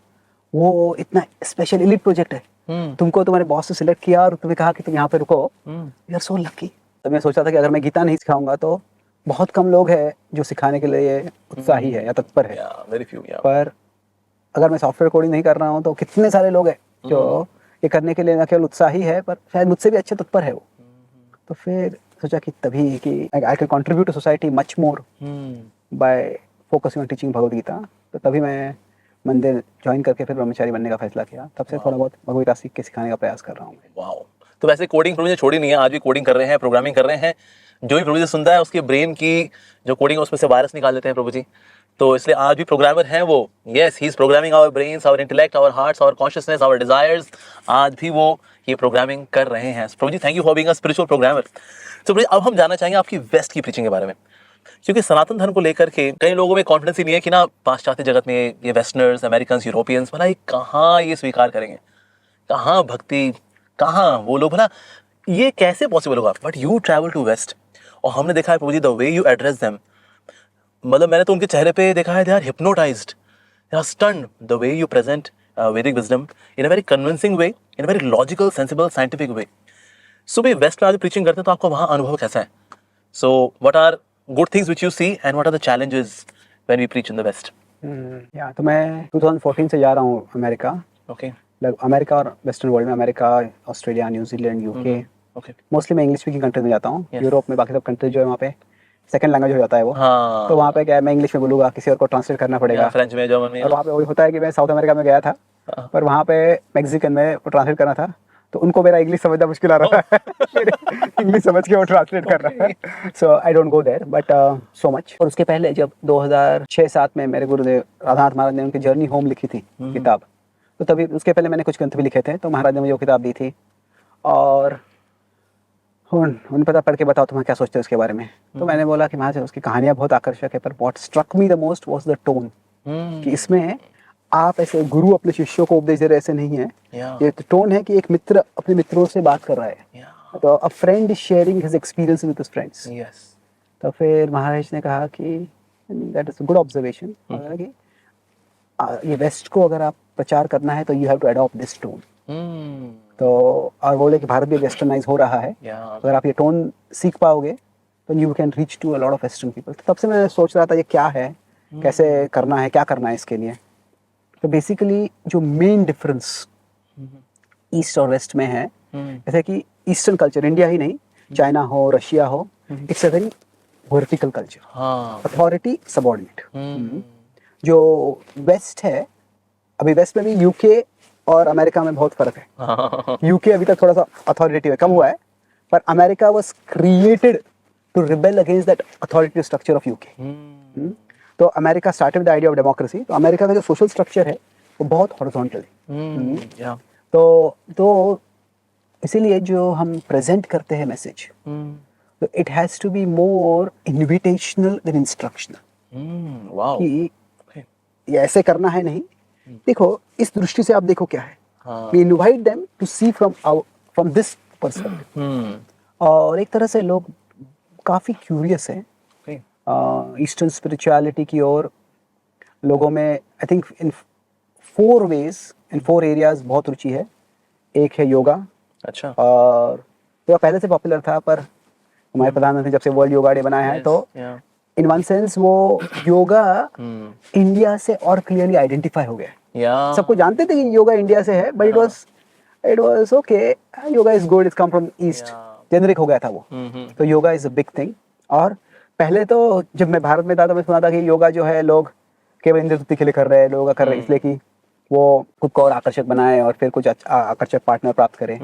वो इतना स्पेशल एलिट प्रोजेक्ट है, तुमको तुम्हारे बॉस ने सिलेक्ट किया और तुम्हें कहा कि तुम यहाँ पे रुको, यू आर सो लकी। तो मैं सोचा था कि अगर मैं गीता नहीं सिखाऊंगा तो बहुत कम लोग हैं जो सिखाने के लिए उत्साही है या तत्पर है, पर अगर मैं सॉफ्टवेयर कोडिंग नहीं कर रहा हूँ तो कितने सारे लोग हैं जो ये करने के लिए न केवल उत्साही है पर शायद मुझसे भी अच्छे तत्पर है वो। तो फिर सोचा कि तभी कि I can contribute to society much more by focusing on teaching Bhagavad Gita. तो तभी मैं मंदिर ज्वाइन करके फिर ब्रह्मचारी बनने का फैसला किया। तब से थोड़ा बहुत भगवद गीता सीख के सिखाने का प्रयास कर रहा हूँ। वाओ। तो वैसे कोडिंग प्रभु जी छोड़ी नहीं है, आज भी कोडिंग कर रहे हैं, प्रोग्रामिंग कर रहे हैं। जो भी प्रभु जी सुनता है उसके ब्रेन की जो कोडिंग है उसमें से वायरस निकाल देते हैं प्रभु जी। तो इसलिए आज भी प्रोग्रामर हैं वो। Yes, he is programming our brains, our intellect, our hearts, our consciousness, our desires. आज भी वो ये प्रोग्रामिंग कर रहे हैं। प्रभु ji, thank you for being a spiritual programmer. तो प्रभु जी, अब हम जानना चाहेंगे आपकी वेस्ट की प्रीचिंग के बारे में, क्योंकि सनातन धर्म को लेकर के कई लोगों में कॉन्फिडेंस ही नहीं है कि ना पाश्चात्य जगत में ये वेस्टर्नर्स, अमेरिकन, यूरोपियंस भला ये कहाँ ये स्वीकार करेंगे, कहाँ भक्ति, कहाँ वो लोग, भला ये कैसे पॉसिबल होगा। But you travel to west और हमने देखा है Prabhu ji the way you address them, मतलब मैंने तो उनके चेहरे पे देखा है, they are hypnotised, they are stunned the way you present Vedic wisdom in a very convincing way, in a very logical, sensible, scientific way. So भाई वेस्ट में आज प्रीचिंग करते हैं तो आपको वहाँ अनुभव कैसा है? So what are good things which you see and what are the challenges when we preach in the west? या तो मैं 2014 से जा रहा हूँ अमेरिका। ओके। अमेरिका और वेस्टर्न वर्ल्ड में, America, Australia, New Zealand, UK, okay. Mostly मैं इंग्लिश स्पीकिंग कंट्री में जाता हूँ। Yes. यूरोप में बाकी सब कंट्री जो है वहाँ पे सेकंड लैंग्वेज हो जाता है वो। हाँ। तो वहाँ पे क्या है, मैं इंग्लिश में बोलूँगा, किसी और को ट्रांसलेट करना पड़ेगा, फ्रेंच में, जर्मन में। और वहाँ पे वही होता है कि मैं साउथ अमेरिका में गया था, पर वहाँ पे मैक्सिकन में ट्रांसलेट करना था, तो उनको मेरा इंग्लिश समझना मुश्किल आ रहा है। इंग्लिश समझ के वो ट्रांसलेट कर रहा है। So I don't go there but so much. और उसके पहले जब 2006-07 में मेरे गुरुदेव राधानाथ महाराज ने उनकी जर्नी होम लिखी थी किताब, तो तभी उसके पहले मैंने कुछ ग्रंथ भी लिखे थे, तो महाराज ने मुझे वो किताब दी थी और उन्हें पता पढ़ के बताओ तुम्हें क्या सोचते हो उसके बारे में। तो मैंने बोला कि महाराज उसकी कहानियाँ बहुत आकर्षक है, पर what struck me the most was the tone, कि इसमें आप ऐसे गुरु अपने शिष्यों को उपदेश दे रहे ऐसे नहीं है, ये टोन है कि एक मित्र अपने मित्रों से बात कर रहा है, तो अ friend is sharing his experience with his friends. तो फिर महाराज ने कहा कि दैट इज गुड ऑब्जर्वेशन, कि ये वेस्ट को अगर आप प्रचार करना है तो you have to adopt this tone. तो और बोले कि भारत भी वेस्टर्नाइज हो रहा है, अगर आप ये टोन सीख पाओगे तो you can reach to a lot of western people. तो तब से मैं सोच रहा था ये क्या है, कैसे करना है, क्या करना है इसके लिए। तो बेसिकली जो मेन डिफरेंस ईस्ट और वेस्ट में है, जैसे कि ईस्टर्न कल्चर, इंडिया ही नहीं, चाइना हो, रशिया हो, it's a very vertical culture, authority subordinate. जो वेस्ट है, अभी वेस्ट में भी यूके और अमेरिका में बहुत फर्क है। यूके अभी तक थोड़ा सा अथॉरिटेटिव है, कम हुआ है, पर America was created to rebel against that authoritative structure of UK. तो America started the idea of democracy. तो अमेरिका का जो सोशल स्ट्रक्चर है वो बहुत हॉरिजॉन्टल है। तो इसीलिए जो हम प्रेजेंट करते हैं मैसेज, तो it has to be more invitational than instructional, कि ये ऐसे करना है नहीं, देखो इस दृष्टि से आप देखो क्या है, we invite them to see from this perspective. और एक तरह से लोग काफ़ी क्यूरियस हैं ईस्टर्न स्पिरिचुअलिटी की ओर। लोगों में I think in 4 ways, in 4 areas बहुत रुचि है। एक है योगा, अच्छा, और तो पहले से पॉपुलर था, पर हमारे प्रधानमंत्री जब से वर्ल्ड योगा डे बनाया है, तो इन वन सेंस वो योगा इंडिया से और क्लियरली आइडेंटिफाई हो गया। सबको जानते थे कि योगा इंडिया से है, but it was okay, yoga is good, it's come from east, generic हो गया था वो। तो yoga is a big thing. और पहले तो जब मैं भारत में था तो मैं सुना था कि योगा जो है लोग केवल इंद्र तृप्ति के लिए कर रहे हैं, लोग कर रहे हैं इसलिए कि वो खुद को और आकर्षक बनाए और फिर कुछ आकर्षक पार्टनर प्राप्त करें।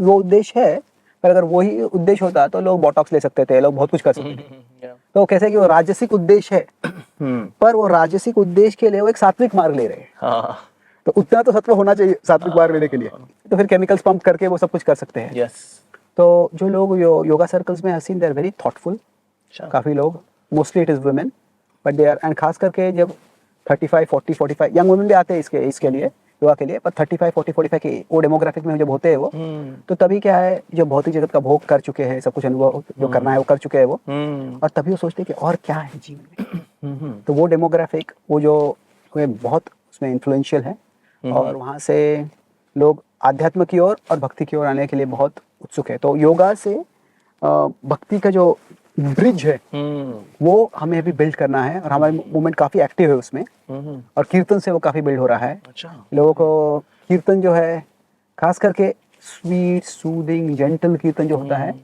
वो उद्देश्य है, पर अगर वही उद्देश्य होता तो लोग बोटॉक्स ले सकते थे, लोग बहुत कुछ कर सकते थे। तो कैसे कि वो राजसिक उद्देश्य है, पर वो राजसिक उद्देश्य के लिए वो एक सात्विक मार्ग ले रहे हैं। तो उतना तो सत्व होना चाहिए सात्विक मार्ग लेने के लिए, तो फिर केमिकल्स पंप करके वो सब कुछ कर सकते हैं। तो जो लोग योगा सर्कल्स में हसीन, दे आर वेरी थॉटफुल, काफ़ी लोग, mostly it is women, but they are, and खास करके जब 35, 40, 45 यंग वुमेन भी आते हैं इसके लिए योगा के लिए, पर 35, 40, 45 के वो डेमोग्राफिक में जब होते हैं वो, तो तभी क्या है, जो भौतिक जगत का भोग कर चुके हैं, सब कुछ अनुभव जो करना है वो कर चुके हैं वो, और तभी वो सोचते हैं कि और क्या है जीवन में। तो वो डेमोग्राफिक वो जो वो बहुत उसमें इन्फ्लुएंशियल है, और वहाँ से लोग आध्यात्म की ओर और भक्ति की ओर आने के लिए बहुत उत्सुक है। तो योगा से भक्ति का जो ब्रिज है वो हमें अभी बिल्ड करना है, और हमारी मूवमेंट काफ़ी एक्टिव है उसमें, और कीर्तन से वो काफ़ी बिल्ड हो रहा है। अच्छा। लोगों को कीर्तन जो है, खास करके स्वीट सूदिंग जेंटल कीर्तन जो होता है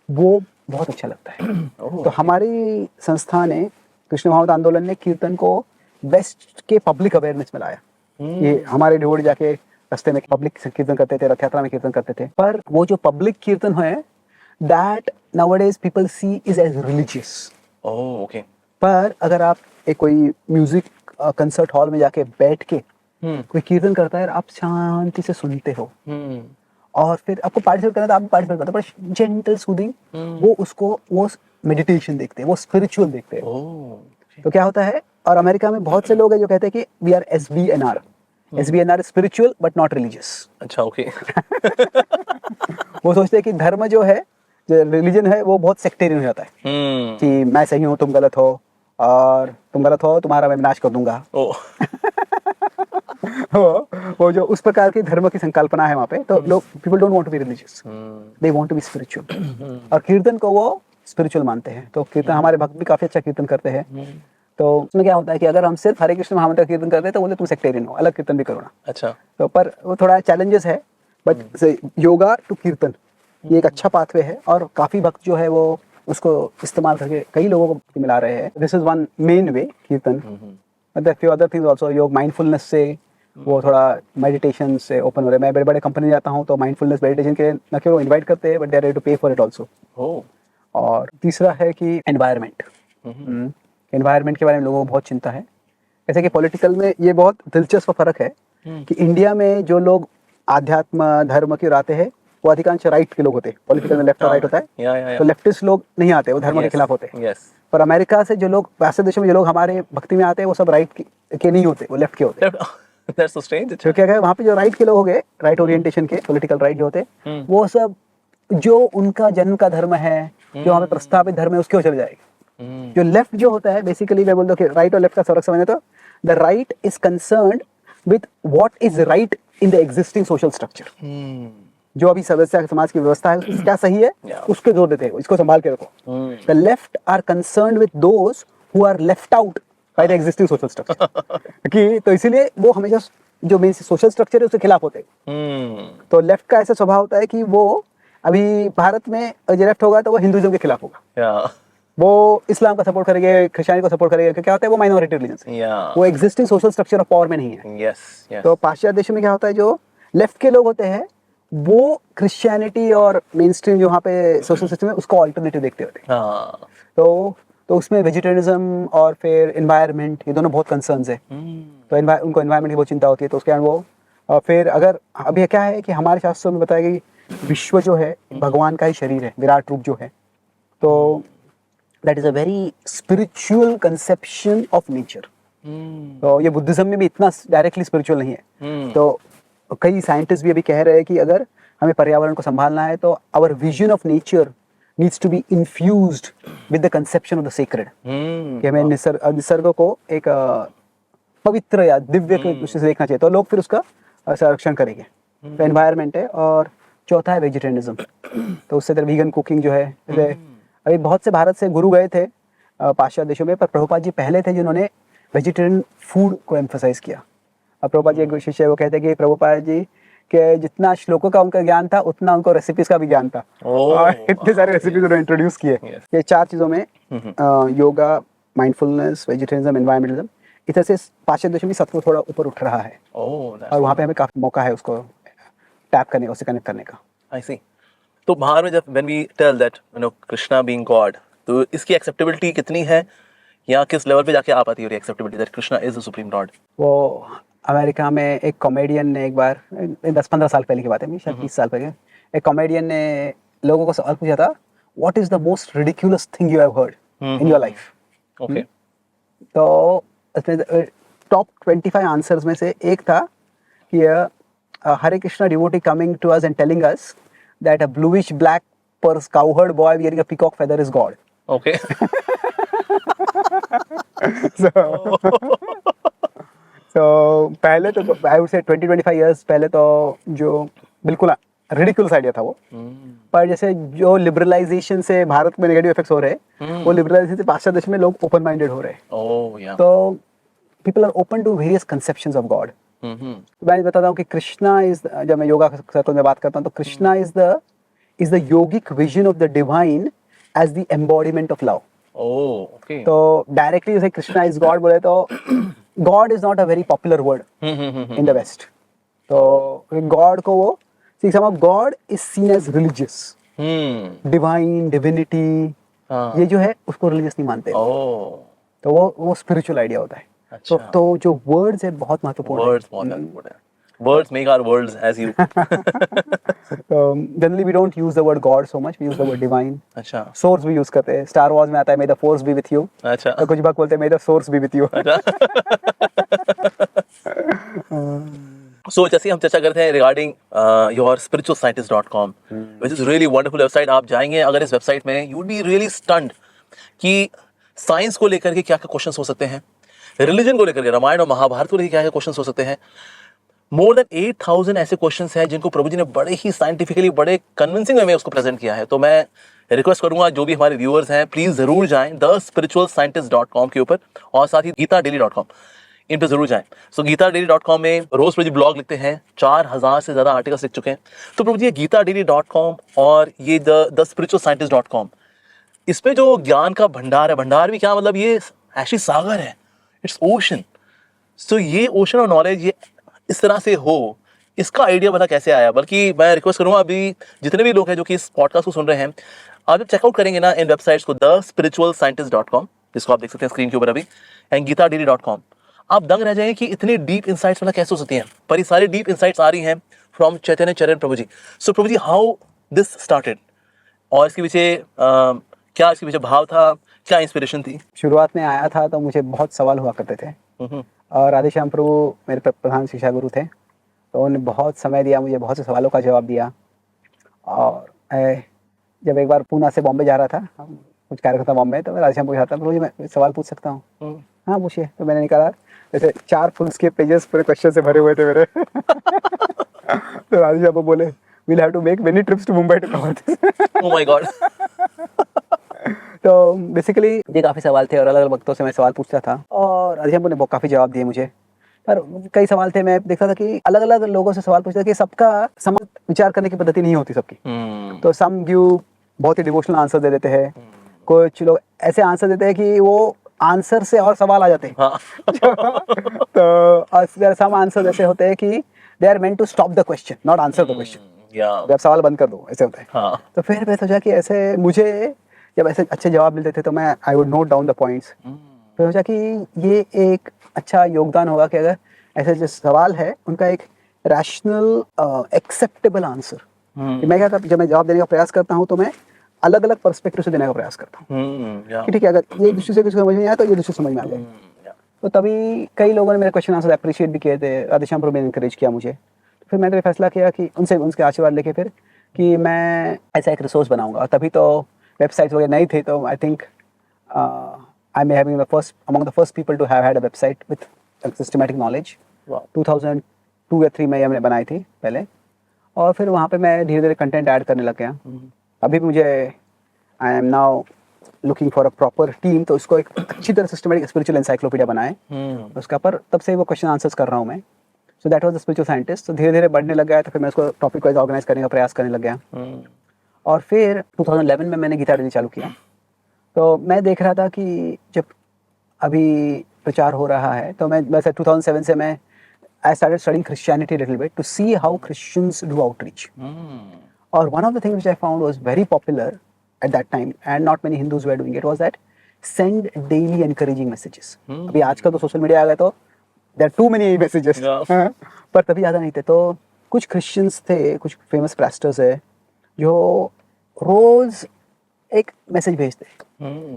वो बहुत अच्छा लगता है। तो हमारी संस्था ने, कृष्ण भावनामृत आंदोलन ने कीर्तन को वेस्ट के पब्लिक अवेयरनेस में लाया। ये हमारे डिवोटी जाके रास्ते में पब्लिक कीर्तन करते थे, रथ यात्रा में कीर्तन करते थे, पर वो जो पब्लिक कीर्तन है that nowadays people see is as religious। Okay. पर अगर आप एक कोई म्यूजिक कंसर्ट हॉल में जाके बैठ के कोई कीर्तन करता है, आप शांति से सुनते हो, और फिर आपको पार्टिसिपेट करना है तो आप पार्टिसिपेट करते हो, पर जेंटल सूदिंग, वो उसको वो मेडिटेशन देखते हैं, वो स्पिरिचुअल देखते हैं। तो क्या होता है, और अमेरिका में बहुत से लोग हैं जो कहते हैं कि we are SBNR। SBNR spiritual but not religious. अच्छा, ओके। वो सोचते हैं कि धर्म जो है, जो रिलीजन है, वो बहुत सेक्टेरियन हो जाता है कि मैं सही हूँ तुम गलत हो, और तुम गलत हो तुम्हारा मैं विनाश कर दूंगा। वो जो उस प्रकार की धर्म की संकल्पना है वहाँ पे, तो लोग people don't want to be religious, they want to be spiritual, और कीर्तन को वो स्पिरिचुअल मानते हैं। तो कीर्तन, हमारे भक्त भी काफी अच्छा कीर्तन करते हैं। तो उसमें क्या होता है कि अगर हम सिर्फ हरे कृष्ण महामंत्र कीर्तन करते हैं तो बोलते तुम सेक्टेरियन हो, अलग कीर्तन भी करो ना। अच्छा। तो पर वो थोड़ा चैलेंजेस है, बट योगा टू कीर्तन ये एक अच्छा पाथवे है, और काफी भक्त जो है वो उसको इस्तेमाल करके कई लोगों को मिला रहे हैं। दिस इज वन मेन वे कीर्तन, but few other things also. योग माइंडफुलनेस से वो थोड़ा मेडिटेशन से ओपन हो रहे हैं। मैं बड़े बड़े कंपनी जाता हूँ तो माइंडफुलनेस मेडिटेशन के न केवल इनवाइट करते हैं, but they are ready to pay for it also. और तीसरा है कि एनवायरनमेंट। एनवायरनमेंट के बारे में लोगों को बहुत चिंता है। जैसे कि पॉलिटिकल में ये बहुत दिलचस्प फर्क है कि इंडिया में जो लोग आध्यात्म धर्म की ओर आते हैं वो अधिकांश राइट के लोग होते हैं। पॉलिटिकल में लेफ्ट और राइट होता है, तो लेफ्टिस्ट लोग नहीं आते, वो धर्म के खिलाफ होते हैं। पर अमेरिका से जो लोग, पाश्चात्य देशों में जो लोग हमारे भक्ति में आते हैं वो सब राइट के नहीं होते, वो लेफ्ट के होते हैं। That's so strange. तो क्या है, वहाँ पे जो राइट के लोग हो गए, राइट ओरिएंटेशन के पॉलिटिकल राइट जो होते हैं, वो सब जो उनका जन्म का धर्म है, जो हमें प्रस्तावित धर्म है, उसके ओर चले जाएंगे। जो लेफ्ट जो होता है, बेसिकली मैं बोल दो कि राइट और लेफ्ट का फर्क समझने, तो the right is concerned with what is right in the existing social structure. जो अभी समाज की व्यवस्था है उसमें क्या सही है, उसके जोर देते हैं, इसको संभाल के रखो। The left are concerned with those who are left out by the existing social structure. कि तो इसीलिए वो हमेशा जो मेन सोशल स्ट्रक्चर है उसके खिलाफ होते हैं। तो लेफ्ट का ऐसा स्वभाव होता है कि वो अभी भारत में जो लेफ्ट होगा तो वो हिंदुइज्म के खिलाफ होगा, वो इस्लाम का सपोर्ट करेंगे, क्रिश्चियनिटी को सपोर्ट करेंगे। क्या होता है, वो माइनॉरिटी रिलीजन है, वो existing social structure of power में नहीं है। तो पाश्चात्य देशों में क्या होता है, जो लेफ्ट के लोग होते हैं वो क्रिश्चियनिटी और मेन स्ट्रीम जो वहाँ पे सोशल सिस्टम है उसको ऑल्टरनेटिव देखते होते हैं। तो उसमें वेजिटेरियनिज्म और फिर एनवायरनमेंट, ये दोनों बहुत कंसर्न्स है। तो उनको एनवायरनमेंट की बहुत चिंता होती है। तो उसके कारण वो, और फिर अगर अभी क्या है कि हमारे शास्त्रों में बताया कि विश्व जो है भगवान का ही शरीर है, विराट रूप जो है। तो that is a very spiritual conception of nature. तो ये बुद्धिज्म में भी इतना डायरेक्टली स्पिरिचुअल नहीं है। तो कई साइंटिस्ट भी अभी कह रहे हैं कि अगर हमें पर्यावरण को संभालना है तो our vision of nature needs to be infused with the conception of the sacred. कि हमें निसर्ग को एक पवित्र या दिव्य के दृष्टि से देखना चाहिए, तो लोग फिर उसका संरक्षण करेंगे। तो एनवायरनमेंट है, और चौथा है वेजिटेरियनिज्म। तो उससे वीगन कुकिंग जो है, जैसे अभी बहुत से भारत से गुरु गए थे पाश्चात्य देशों में, पर प्रभुपाद जी पहले थे जिन्होंने वेजिटेरियन फूड को एम्फसाइज किया। अब प्रभुपाद जी एक शिष्य वो कहते हैं कि प्रभुपाद जी के जितना श्लोकों का उनका ज्ञान था उतना उनको रेसिपीज का भी ज्ञान था। और इतने सारे रेसिपीज उन्होंने इंट्रोड्यूस किए। ये चार चीज़ों में योगा, माइंडफुलनेस, वेजिटेरियनिज्म, एनवायरनमेंटलिज्म, इस तरह से पाश्चात्य देशों में सत्व थोड़ा ऊपर उठ रहा है। और वहाँ पे हमें काफी मौका है उसको टैप करने का, उससे कनेक्ट करने का। I see. तो बाहर में जब when we tell that Krishna being God, तो इसकी एक्सेप्टेबिलिटी कितनी है, या किस लेवल पे जाके आ पाती है acceptability that Krishna is the supreme God? वो अमेरिका में एक कॉमेडियन ने एक बार 10-15 साल पहले की बात है, शायद 20 साल पहले, एक कॉमेडियन ने लोगों को सवाल पूछा था, what is the most ridiculous thing you have heard in your life? Okay. तो उसमें टॉप 25 आंसर्स में से एक था कि Hare Krishna devotee coming to us and telling us that a bluish black purse cowherd boy wearing a peacock feather is God. Okay. So पहले तो आई would से 20-25 इयर्स पहले तो जो बिल्कुल रिडिकुलस आइडिया था वो, पर जैसे जो लिबरलाइजेशन से भारत में नेगेटिव इफेक्ट्स हो रहे हैं, वो लिबरलाइजेशन से पाश्चात्य देश में लोग ओपन माइंडेड हो रहे हैं। Oh yeah. तो people are open to various conceptions of God. मैं बताता हूँ कि कृष्णा इज, जब मैं योगा सर्कल में बात करता हूँ तो Krishna is the yogic vision of the divine as the embodiment of love. Oh okay. तो डायरेक्टली जैसे कृष्णा इज गॉड बोले तो God is not a very popular word in the west. तो गॉड को वो some of God is seen as religious, divine, divinity, ये जो है उसको रिलीजियस नहीं मानते। तो वो स्पिरिचुअल आइडिया होता है। अच्छा। तो जो वर्ड्स है बहुत महत्वपूर्ण है। वर्ड्स बहुत महत्वपूर्ण है। Words make our worlds, as you. Generally we don't use the word God so much, we use the word divine. अच्छा। Source भी यूज करते हैं। स्टार वॉर्स में आता है May the force be with you। अच्छा। तो कुछ भक्त बोलते हैं May the source be with you। अच्छा। So जैसे हम चर्चा करते हैं regarding your spiritualscientist.com, which is really wonderful website. आप जाएंगे अगर इस वेबसाइट में, you would be really stunned कि साइंस को लेकर के क्या क्या क्वेश्चंस हो सकते हैं, रिलीजन को लेकर के, रामायण और महाभारत को लेकर क्या क्या क्वेश्चंस हो सकते हैं। मोर देन 8000 ऐसे क्वेश्चंस हैं जिनको प्रभु जी ने बड़े ही साइंटिफिकली, बड़े कन्विंसिंग वे में उसको प्रेजेंट किया है। तो मैं रिक्वेस्ट करूंगा जो भी हमारे व्यूअर्स हैं, प्लीज जरूर जाएं thespiritualscientist.com के ऊपर, और साथ ही gitadaily.com, इन पे जरूर जाएं। सो gitadaily.com में रोज प्रभु जी ब्लॉग लिखते हैं, 4000 से ज्यादा आर्टिकल्स लिख चुके हैं। तो प्रभु जी gitadaily.com और ये thespiritualscientist.com, इसमें जो ज्ञान का भंडार है, भंडार भी क्या मतलब, ये एक्चुअली सागर है, इट्स ओशन। सो ये ओशन ऑफ नॉलेज ये इस तरह से हो, इसका आइडिया पता कैसे आया। बल्कि मैं रिक्वेस्ट करूंगा अभी जितने भी लोग हैं जो कि इस पॉडकास्ट को सुन रहे हैं, आप जब चेकआउट करेंगे ना इन वेबसाइट्स को, thespiritualscientist.com, जिसको आप देख सकते हैं स्क्रीन के ऊपर अभी, एंड gitadaily.com, आप दंग रह जाएंगे कि इतने डीप इंसाइट्स मतलब कैसे हो सकती हैं। पर ये सारी डीप इंसाइट्स आ रही हैं from Chaitanya Charan Prabhu ji. So Prabhu ji, how this started, और इसके पीछे क्या इसके पीछे भाव था, क्या इंस्पिरेशन थी? शुरुआत में आया था तो मुझे बहुत सवाल हुआ करते थे, और राधेश्याम प्रभु मेरे प्रधान शिक्षा गुरु थे, तो उन्होंने बहुत समय दिया मुझे, बहुत से सवालों का जवाब दिया। और जब एक बार पूना से बॉम्बे जा रहा था, कुछ कार्यक्रम था बॉम्बे, तो मैं राधेश्याम पूछा था, प्रभु जी मैं सवाल पूछ सकता हूँ? हाँ पूछिए। तो मैंने निकाला, जैसे 4 फुल के पेजेस पूरे क्वेश्चन से भरे हुए थे मेरे। तो राधेश्याम बोले, we'll have to make many trips to Mumbai to cover this। Oh my God। तो बेसिकली ये काफ़ी सवाल थे और अलग अलग वक्तों से मैं सवाल पूछता था, और राधेश्याम ने काफ़ी जवाब दिए मुझे। पर कई सवाल थे, मैं देखता था कि अलग अलग लोगों से सवाल पूछता था कि सबका समान विचार करने की पद्धति नहीं होती सबकी। तो सम व्यू बहुत ही डिवोशनल आंसर दे देते हैं, कुछ लोग ऐसे आंसर देते हैं कि वो आंसर से और सवाल आ जाते हैं। तो सम आंसर ऐसे होते हैं कि they are meant to stop the question, not answer the question. आप सवाल बंद कर दो, ऐसे होता है। हाँ। तो फिर मैं सोचा कि ऐसे मुझे जब ऐसे अच्छे जवाब मिलते थे तो मैं I would note down the points. फिर सोचा कि ये एक अच्छा योगदान होगा कि अगर ऐसे जो सवाल है उनका एक रैशनल एक्सेप्टेबल आंसर, मैं क्या जब मैं जवाब देने का प्रयास करता हूँ तो मैं अलग अलग पर्सपेक्टिव से देने का प्रयास करता हूँ कि ठीक है, अगर ये दृष्टि से कुछ समझ में नहीं आया तो ये दृष्टि समझ में आ जाए। तो तभी कई लोगों ने मेरे क्वेश्चन आंसर अप्रिशिएट भी किए थे, राधेश्याम प्रभु ने इनकरेज किया मुझे। तो फिर मैंने फैसला किया कि उनके आशीर्वाद लेके फिर कि मैं ऐसा एक रिसोर्स बनाऊंगा। तभी तो वेबसाइट्स वगैरह नहीं थे, तो I think I may have been the first among the first people to have had a website with systematic knowledge. 2002 या 3 में हमने बनाई थी पहले, और फिर वहाँ पे मैं धीरे धीरे कंटेंट ऐड करने लग गया। अभी भी मुझे I am now looking for a proper team, तो इसको एक अच्छी तरह सिस्टमैटिक स्पिरिचुअल एनसाइक्लोपीडिया बनाए, उसका पर तब से वो क्वेश्चन आंसर्स कर रहा हूँ मैं। So that was the spiritual scientist. तो धीरे धीरे बढ़ने लग गया, तो फिर मैं उसको टॉपिक वाइज ऑर्गेनाइज करने का प्रयास करने लग गया। और फिर 2011 में मैंने गीताडायली चालू किया। तो मैं देख रहा था कि जब अभी प्रचार हो रहा है, तो मैं वैसे 2007 से मैं I started studying Christianity little bit to see how Christians do outreach. और one of the things which I found was very popular at that time and not many Hindus were doing it was that send daily encouraging messages। अभी आजकल तो social media आ गया तो there are too many messages। पर तभी ज़्यादा नहीं थे। तो कुछ क्रिश्चियंस थे, कुछ फेमस पास्टर्स है जो रोज एक मैसेज भेजते।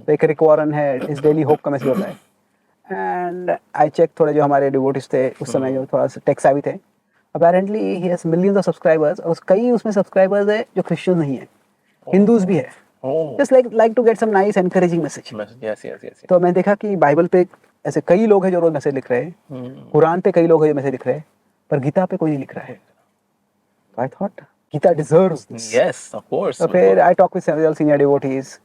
तो एक रिक वॉरेन है, इस डेली होप का मैसेज होता है, एंड आई चेक थोड़े जो हमारे डिवोटीज थे उस समय जो थोड़ा सा टेक savvy थे, apparently he has millions of subscribers, और कई उसमें सब्सक्राइबर्स है जो क्रिश्चियन नहीं है, हिंदूज भी है, Oh. Just like to get some nice encouraging message. Yes, yes, yes. तो मैं देखा कि बाइबल पे ऐसे कई लोग हैं जो रोज मैसेज लिख रहे हैं, कुरान पे कई लोग हैं जो मैसेज लिख रहे हैं, पर गीता पे कोई नहीं लिख रहा है। तो I thought Gita deserves this. Yes, of course. तो फिर I talk with several senior devotees.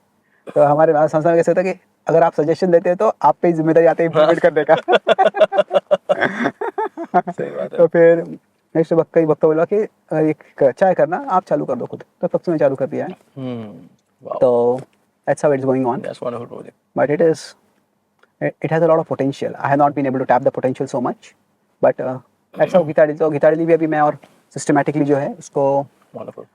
तो हमारे संस्था में कैसे होता है कि अगर आप सजेशन देते हैं तो आप पे ही जिम्मेदारी आती है इम्प्लीमेंट करने का। सही बात है। तो फिर नेक्स्ट कई वक्त बोला कि एक चाय करना आप चालू कर दो खुद, तो तब से मैं चालू कर दिया है। Wow. तो that's how it's going on, That's wonderful project. But it has a lot of potential. I have not been able to tap the potential so much, but that's how Gitanjali भी अभी मैं और सिस्टमैटिकली जो है उसको Wonderful.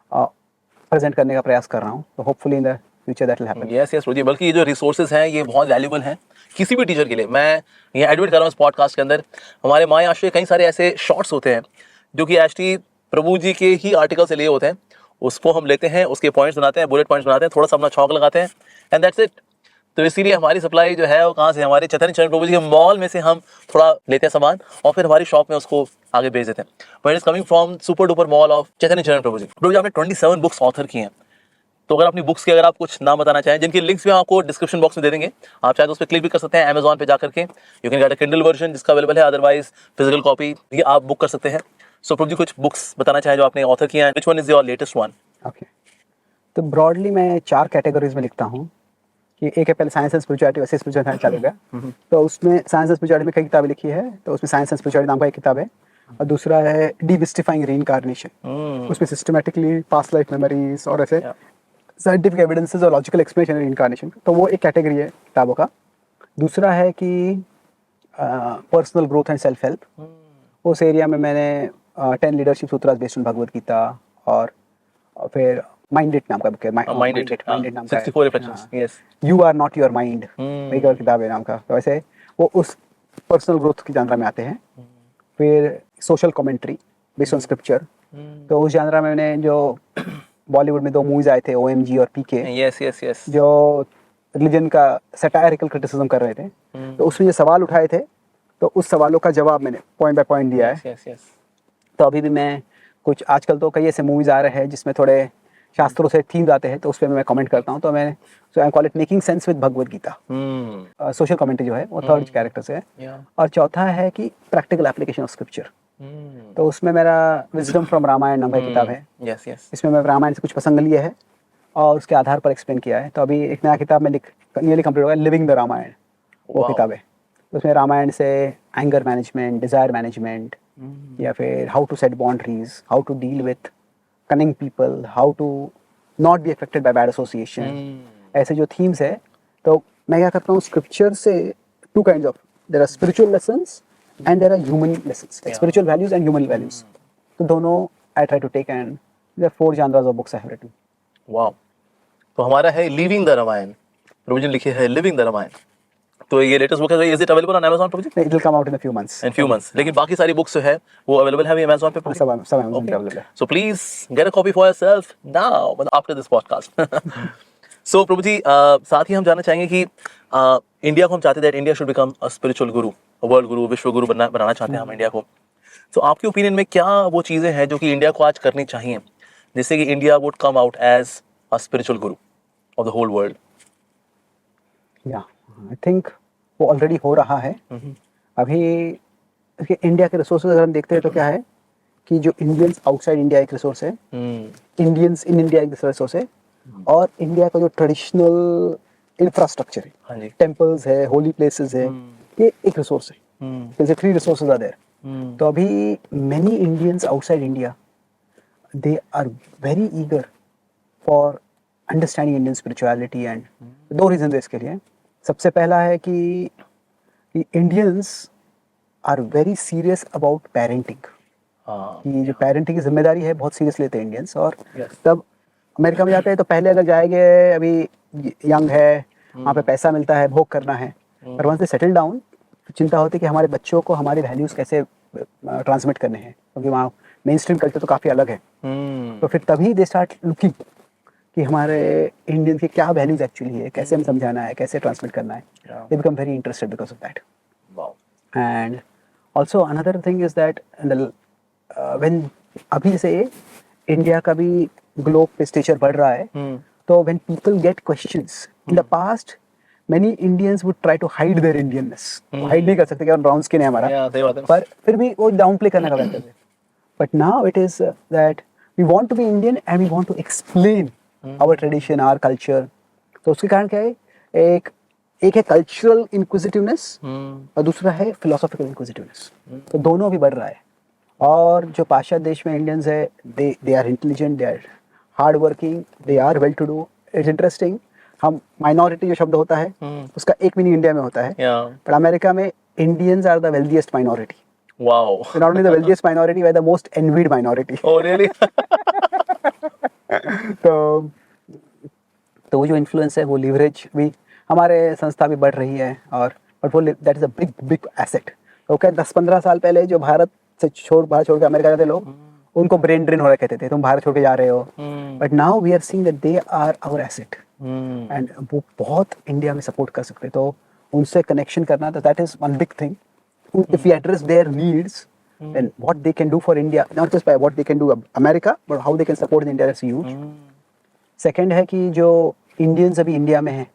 Present करने का प्रयास कर रहा हूँ। तो hopefully in the future that will happen. Yes yes रोजी, बल्कि ये जो रिसोर्सेज हैं ये बहुत वैल्यूबल हैं किसी भी टीचर के लिए। मैं ये एडमिट कर रहा हूँ इस पॉडकास्ट के अंदर, हमारे माँ आश्रय कई सारे ऐसे शॉर्ट्स होते हैं जो कि एक्चुअली प्रभु जी के ही आर्टिकल से लिए होते हैं, उसको हम लेते हैं, उसके पॉइंट्स बनाते हैं, बुलेट पॉइंट्स बनाते हैं, थोड़ा सा अपना छौंक लगाते हैं, एंड दैट्स इट। तो इसीलिए हमारी सप्लाई जो है वो कहाँ से, हमारे चैतन्य चरण प्रभु जी के मॉल में से हम थोड़ा लेते हैं सामान और फिर हमारी शॉप में उसको आगे भेज देते हैं। But it's coming from super duper mall of Chaitanya Charan Prabhu जी। प्रभु जी आपने 27 बुक्स ऑथर की हैं, तो अगर अपनी बुक्स के अगर आप कुछ नाम बताना चाहें, जिनकी लिंक्स भी हम आपको डिस्क्रिप्शन बॉक्स में दे देंगे, आप चाहे तो उस पर क्लिक भी कर सकते हैं अमेजॉन पे जाकर के। You can get a Kindle version जिसका अवेलेबल है, अदरवाइज फिजिकल कॉपी भी आप बुक कर सकते हैं। सो प्रभु जी कुछ बुक्स बताना चाहें जो आपने ऑथर किया है, which one is your latest one? Okay, तो ब्रॉडली मैं 4 कैटेगरीज में लिखता हूँ कि एक है पहले साइंस एंड स्पिरिचुअलिटी, वैसे स्पिरिचुअलिटी चालू हो गया, तो उसमें साइंस एंड स्पिरिचुअलिटी में कई किताबें लिखी है, तो उसमें साइंस एंड स्पिरिचुअलिटी नाम का एक किताब है, और दूसरा है डिमिस्टिफाइंग रीइंकार्नेशन, उसमें सिस्टमैटिकली पास्ट लाइफ मेमोरीज और ऐसे साइंटिफिक एविडेंसेस और लॉजिकल एक्सप्लेनेशन रीइंकार्नेशन, तो वो एक कैटेगरी है किताबों का। दूसरा है कि personal growth and self help, उस एरिया में मैंने 10 leadership sutras based on Bhagavad Gita, और फिर माइंडेड नाम का बुक है, माइंडेड नाम का 64 reflections. Yes, you are not your mind, एक और किताब है नाम का। तो वैसे वो उस पर्सनल ग्रोथ की जानरा में आते हैं। फिर social commentary based on scripture, तो उस जानरा में मैंने जो बॉलीवुड में 2 मूवीज आए थे OMG और PK, यस यस यस, जो रिलीजन का सटायरिकल क्रिटिसिज्म कर रहे थे, तो उसमें जो सवाल उठाए थे, तो उस सवालों का जवाब मैंने पॉइंट बाय पॉइंट दिया है। Yes yes. तो अभी भी मैं कुछ, आजकल तो कई ऐसे मूवीज आ रहे हैं जिसमें थोड़े शास्त्रों से थीम्स आते हैं, तो उस पर मैं कमेंट करता हूँ। तो मैं so I call it making sense with Bhagavad Gita. Social commentary जो है वो 3rd कैरेक्टर से है। और चौथा है कि प्रैक्टिकल एप्लीकेशन ऑफ स्क्रिप्चर, तो उसमें मेरा विजडम फ्रॉम रामायण नाम का किताब है। Yes yes. इसमें मैं रामायण से कुछ प्रसंग लिए है और उसके आधार पर एक्सप्लेन किया है। तो अभी एक नया किताब में नियरली कंप्लीट होगा, लिविंग द रामायण, वो किताब है। उसमें रामायण से एंगर मैनेजमेंट, डिजायर मैनेजमेंट, या फिर how to set boundaries, how to deal with cunning people, how to not be affected by bad association, ऐसे जो थीम्स है। तो मैं क्या करता हूँ, स्क्रिप्चर से 2 kinds of, there are spiritual lessons and there are human lessons, like spiritual values and human values. तो दोनों I try to take, and there are 4 genres of books I have written. Wow, तो हमारा है living the Ramayana, Prabhu ji ने लिखी है living the Ramayana. तो ये लेटेस्ट बुक है, is it available on Amazon Prabhu ji? It will come out in a few months. In few months, लेकिन बाकी सारी बुक्स जो है वो अवेलेबल है अभी Amazon पे? सब Amazon पे available है। So please get a copy for yourself now after this podcast. So प्रभु जी साथ ही हम जानना चाहेंगे कि इंडिया को हम चाहते that India should become a spiritual Guru, world गुरु, विश्व गुरु बनाना चाहते हैं हम इंडिया को। तो आपके ओपिनियन में क्या वो चीज़ें हैं जो कि इंडिया को आज करनी चाहिए जिससे कि India would come out as a spiritual guru of the whole world? या आई थिंक वो ऑलरेडी हो रहा है। अभी इंडिया के रिसोर्सेज अगर हम देखते हैं तो क्या है कि जो इंडियंस आउटसाइड इंडिया एक रिसोर्स है, इंडियंस इन इंडिया एक रिसोर्स है, और इंडिया का जो ट्रेडिशनल इंफ्रास्ट्रक्चर है, हाँ जी, टेम्पल्स है, होली प्लेसेस है, ये एक रिसोर्स है। जैसे 3 रिसोर्सेज आर देयर। तो अभी many Indians outside India, they are very eager for understanding Indian spirituality, and 2 reason है इसके लिए। सबसे पहला है कि Indians are very serious about parenting, कि जो पेरेंटिंग की जिम्मेदारी है बहुत सीरियस लेते हैं इंडियंस। और तब अमेरिका में जाते हैं तो पहले अगर जाएंगे, अभी यंग है, वहाँ पे पैसा मिलता है, भोग करना है, पर वहाँ से सेटल डाउन चिंता होती है कि हमारे बच्चों को हमारी वैल्यूज़ कैसे ट्रांसमिट करने हैं, क्योंकि वहाँ मेन स्ट्रीम कल्चर तो काफ़ी अलग है। तो फिर तभी दे स्टार्ट लुकिंग कि हमारे इंडियन की क्या वैल्यूज एक्चुअली है, कैसे हम समझाना है, कैसे ट्रांसमिट करना है। They become very interested because of that. Wow. And also another thing is that when अभी से इंडिया का भी ग्लोब पे स्टेचर बढ़ रहा है, तो when people get questions in the past many Indians would try to hide their Indianness. Hide नहीं कर सकते कि ब्राउन स्किन है हमारा, Yeah, सही बात है। पर फिर भी वो डाउन प्ले करने का करते थे. But now it is that we want to be Indian and we want to explain our tradition, our culture. तो उसके कारण क्या है, एक है कल्चरल इंक्विजिटिवनेस और दूसरा है फिलोसॉफिकल इंक्विजिटिवनेस. तो दोनों अभी बढ़ रहा है. और जो पाश्चात्य देश में इंडियंस है, they are intelligent, they are hard working, they are well to do. It's interesting, हम माइनॉरिटी जो शब्द होता है उसका एक मीनिंग इंडिया में होता है, पर अमेरिका में Indians are the wealthiest minority. Wow. Not only the wealthiest minority, we're the most envied minority. Oh, really? तो वो जो इन्फ्लुएंस है, वो लीवरेज भी हमारे संस्था भी बढ़ रही है. और बट वो that is a big big asset. तो क्या 10-15 साल पहले जो भारत छोड़ के अमेरिका जाते लोग, उनको ब्रेन ड्रेन हो रहे, कहते थे तुम भारत छोड़ के जा रहे हो. But now we are seeing that they are our asset and वो बहुत इंडिया में सपोर्ट कर सकते. तो उनसे कनेक्शन करना, that is one big thing. If we address their needs, then what they can do for India, not just by what they can do America, but how they can support India, that's huge. Second है कि जो Indians अभी India में हैं,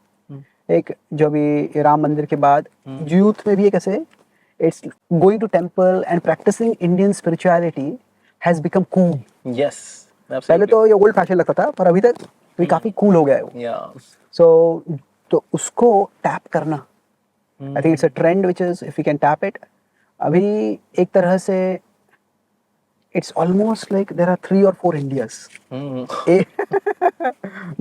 एक जो अभी राम मंदिर के बाद यूथ में भी एक ऐसे, it's going to temple and practicing Indian spirituality has become cool. Yes. Absolutely. पहले तो ये ओल्ड फैशन लगता था, पर अभी तक ये काफी कूल हो गया है वो. Yeah. So तो उसको टैप करना, I think it's a trend which is, if we can tap it, अभी एक तरह से it's almost like there are 3 or 4 Indias.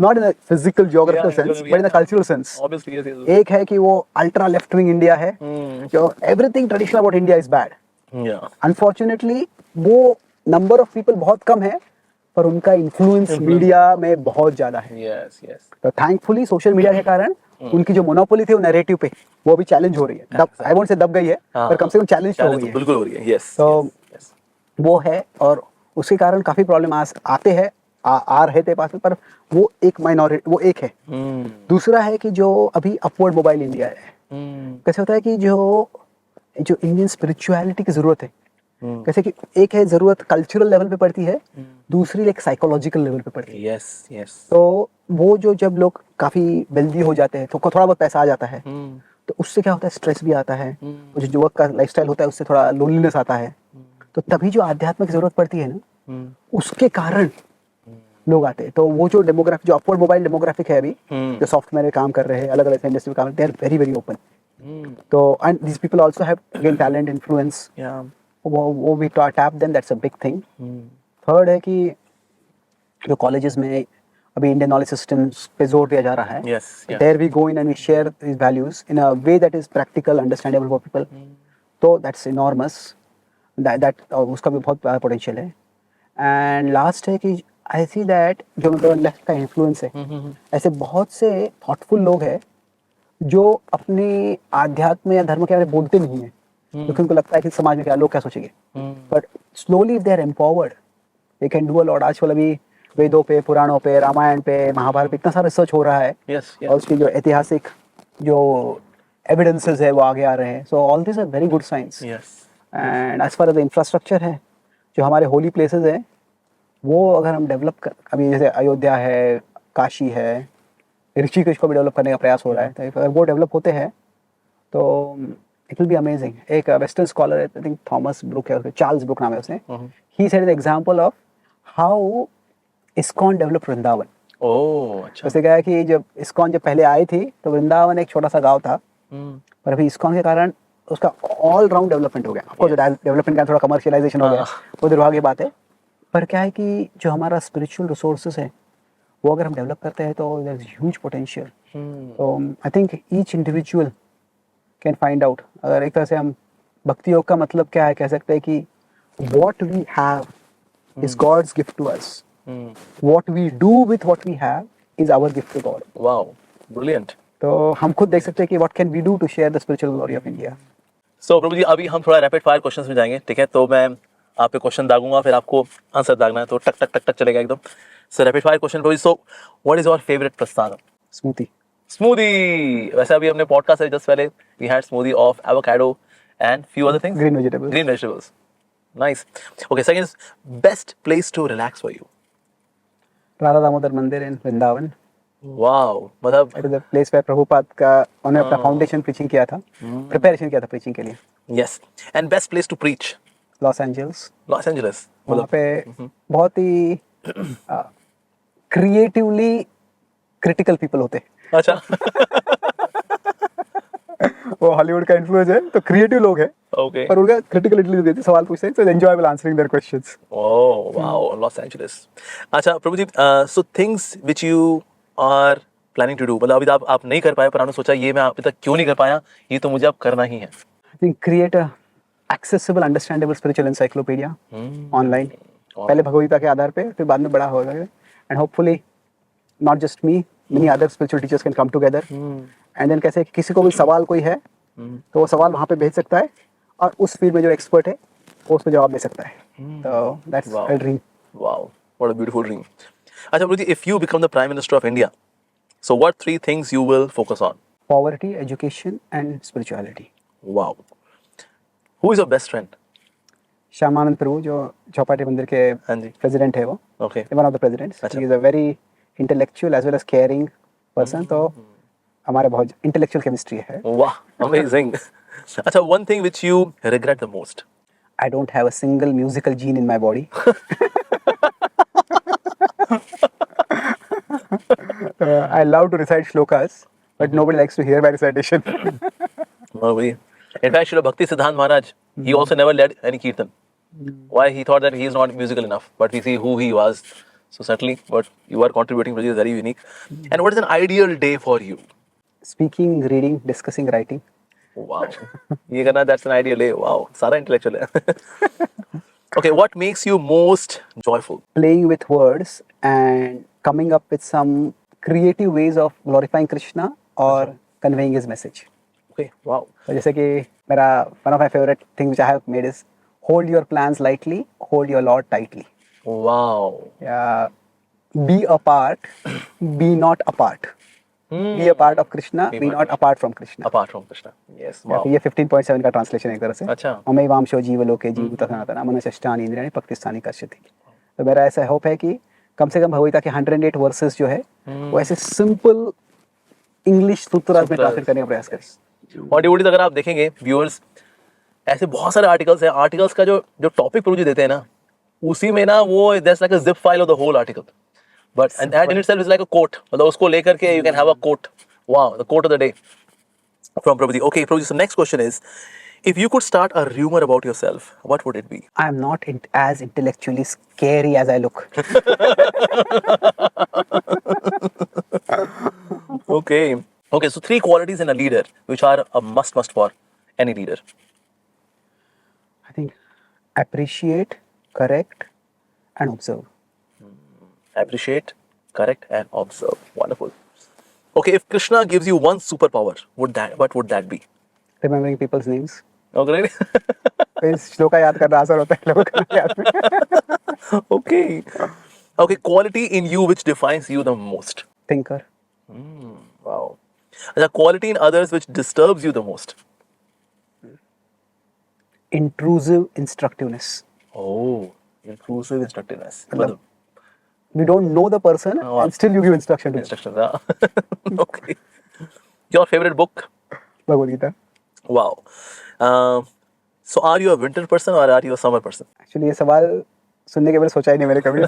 Not in a physical geographical sense, but in a cultural sense. Obviously, yes, yes. एक है कि वो ultra left wing India है, जो everything traditional about India is bad. Yeah. Unfortunately वो number of people बहुत कम है, पर उनका इन्फ्लुएंस मीडिया में बहुत ज्यादा है. Yes, yes. तो थैंकफुली सोशल मीडिया के कारण उनकी जो मोनोपोली थी वो नैरेटिव पे, वो अभी चैलेंज हो रही है. आई वोंट से दब गई है, पर कम से कम चैलेंज हो गई है. बिल्कुल हो रही है. Yes. तो Yes. वो है, और उसके कारण काफी प्रॉब्लम आते हैं, आ रहे थे पास में, पर वो एक माइनॉरिटी, वो एक है. दूसरा है कि जो अभी अपवर्ड मोबाइल इंडिया है, कैसे होता है कि जो इंडियन स्पिरिचुअलिटी की जरूरत है, कैसे कि एक है जरूरत कल्चरल लेवल पे पड़ती है, दूसरी एक साइकोलॉजिकल लेवल पे पड़ती है. Yes, yes. तो वो जो जब लोग काफी वेल्दी हो जाते हैं, तो थोड़ा बहुत पैसा आ जाता है, तो उससे क्या होता है, स्ट्रेस भी आता है. वो जो युवक का लाइफस्टाइल होता है उससे थोड़ा लोनलीनेस आता है. तो तभी जो आध्यात्म की जरूरत पड़ती है ना, उसके कारण लोग आते हैं. तो वो जो डेमोग्राफिक, जो अपवर्ड मोबाइल डेमोग्राफिक है अभी, जो सॉफ्टवेयर में काम कर रहे हैं, अलग अलग इंडस्ट्री में काम, they are very very open. तो and these people also have again talent, influence. वो भी tap them, that's a big thing. Third है कि जो कॉलेजेस में अभी इंडियन नॉलेज सिस्टम्स पे जोर दिया जा रहा है, Yes, yes. There we go in and we share these values in a way that is practical, understandable for people. तो दैट्स इनॉर्मस, दैट उसका भी बहुत बड़ा पोटेंशियल है. एंड लास्ट है कि आई सी दैट जो मतलब लेफ्ट का इन्फ्लुएंस है, ऐसे बहुत से थॉटफुल लोग हैं जो अपने आध्यात्म या धर्म के बारे में बोलते नहीं है, क्योंकि उनको लगता है कि समाज में क्या लोग क्या सोचेंगे. But slowly if they are empowered, they can do a lot. आजकल अभी वेदों पे, पुराणों पे, रामायण पे, महाभारत पे इतना सारा रिसर्च हो रहा है. Yes, yes. और उसकी जो ऐतिहासिक जो एविडेंसेस है वो आगे आ रहे हैं. So all this are very good science. Yes. And as far as the infrastructure है, जो हमारे होली प्लेसेस हैं, वो अगर हम डेवलप कर, अभी जैसे अयोध्या है, काशी है, ऋषिकेश को भी डेवलप करने का प्रयास हो रहा है. तो अगर वो डेवलप होते हैं तो इट विल बी अमेजिंग. एक वेस्टर्न स्कॉलर है, आई थिंक थॉमस ब्रुक है, चार्ल्स ब्रुक नाम है उसने. He said an example of how ISKCON develop Vrindavan. Oh, अच्छा. उसने कहा कि जब इस्कॉन जब पहले आई थी तो वृंदावन एक छोटा सा गांव था, पर अभी इस्कॉन के कारण उसका ऑल राउंड डेवलपमेंट हो गया. आपको जो डेवलपमेंट का थोड़ा कमर्शियलाइजेशन हो गया, वो दुर्भाग्य की बात है. पर क्या है कि जो हमारा स्पिरिचुअल रिसोर्सेज है, वो अगर हम डेवलप करते हैं तो देयर इज ह्यूज पोटेंशियल. तो I think each individual can find out. अगर एक तरह से हम भक्ति योग का मतलब क्या है, कह सकते हैं कि what we have is God's gift to us. What we do with what we have is our gift to God. Wow, brilliant. तो हम खुद देख सकते हैं कि what can we do to share the spiritual glory of India. So प्रभु जी, अभी हम थोड़ा रैपिड फायर क्वेश्चंस में जाएंगे, ठीक है? तो मैं आप पे क्वेश्चन दागूंगा, फिर आपको आंसर दागना है, तो टक टक टक टक चलेगा एकदम. So rapid fire question Prabhu ji. So what is your favourite prasad? Smoothie. Smoothie. वैसे अभी हमने पॉडकास्ट से जस्ट पहले we had smoothie of avocado and few other things. Green vegetables. Green vegetables. Nice. Okay, second is best place to relax for you. Radha Damodar Mandir in Vrindavan. Wow. मतलब it is a place where Prabhupada का उन्होंने अपना foundation preaching किया था, preparation किया था preaching के लिए. yes. And best place to preach. Los Angeles. Los Angeles. वहाँ मतलब पे बहुत ही क्रिएटिवली क्रिटिकल पीपल होते हैं. अच्छा. वो हॉलीवुड का इन्फ्लुएंस है तो क्रिएटिव लोग हैं, Okay. पर उनका क्रिटिकल इंटेलिजेंस देते सवाल पूछते हैं, so enjoyable answering their questions. Oh, wow, Los Angeles. अच्छा प्रभु जी, so things which you are planning to do, मतलब अभी तो आप नहीं कर पाए, पर आपने सोचा ये मैं अभी तक क्यों नहीं कर पाया, ये तो मुझे अब करना ही है. I think create a accessible understandable spiritual encyclopedia online. पहले भगवद्गीता के आधार पे, फिर बाद में बड़ा होगा, and hopefully not just me, many other spiritual teachers can come together, and then कैसे किसी को भी सवाल कोई है तो वो सवाल वहाँ पे भेज सकता है और उस फील्ड में जो एक्सपर्ट है वो उसको जवाब दे सकता है. तो that's a dream. Wow, what a beautiful dream. अच्छा प्रभु जी, if you become the Prime Minister of India, so what 3 things you will focus on? Poverty, education and spirituality. Wow. Who is your best friend? Shyamanand Prabhu जो चौपाटी मंदिर के हाँ जी. President है, वो Okay. One of the presidents. अच्छा. He is a very intellectual as well as caring person. तो हमारे बहुत इंटेलेक्चुअल केमिस्ट्री है. Wow, amazing. अच्छा, one thing which you regret the most? I don't have a single musical gene in my body. I love to recite shlokas, but nobody likes to hear my recitation. Oh, really? In fact, Srila Bhakti Siddhant Maharaj, he also never led any kirtan. Why? He thought that he is not musical enough, but we see who he was. So certainly, what you are contributing to is very unique. And what is an ideal day for you? Speaking, reading, discussing, writing. Wow. ये करना, that's an ideal day. Wow. सारा intellectual है. Okay, what makes you most joyful? Playing with words and coming up with some creative ways of glorifying Krishna or conveying his message. Okay, wow. तो जैसे कि मेरा one of my favorite things which I have made is hold your plans lightly, hold your Lord tightly. Wow. Be apart, be not apart. Be a part of Krishna, be not apart from Krishna. Apart from Krishna. Yes, या wow. फिर ये 15.7 का translation है एक तरह से. अच्छा. अमय वामशो जीवलोके जीवत सनातन मनश्चानि इंद्रियाणि पक्तिस्थानि कर्षति. तो मेरा ऐसा होप है कि कम से कम भगवद्गीता के 108 वर्सेस जो है वो ऐसे सिंपल इंग्लिश सूत्रार्थ में ट्रांसलेट करने का प्रयास करें. और डिवोटीज, अगर आप देखेंगे व्यूअर्स, ऐसे बहुत सारे आर्टिकल्स हैं. आर्टिकल्स का जो टॉपिक प्रभु जी देते हैं ना, उसी में ना वो that's like a zip file of the whole article. But and that in itself is like a quote. मतलब उसको लेकर के you can have a quote. Wow, the quote of the day from Prabhu ji. Okay Prabhu ji, so next question is, if you could start a rumor about yourself, what would it be? I am not as intellectually scary as I look. Okay. Okay, so 3 qualities in a leader which are a must for any leader. I think appreciate, correct, and observe. Appreciate, correct, and observe. Wonderful. Okay, if Krishna gives you one superpower, what would that be? Remembering people's names. Okay. तो इस श्लोका याद करना आसान होता है लोगों का याद में. Okay. Okay, quality in you which defines you the most. Thinker. Wow. The quality in others which disturbs you the most. Intrusive instructiveness. Oh, intrusive instructiveness. मतलब we don't know the person and still you give instruction to him. Instructions. Okay. Your favorite book? Bhagavad Gita. Wow. So are you a winter person or are you a summer person? Actually ये सवाल सुनने के मैंने सोचा ही नहीं मैंने कभी.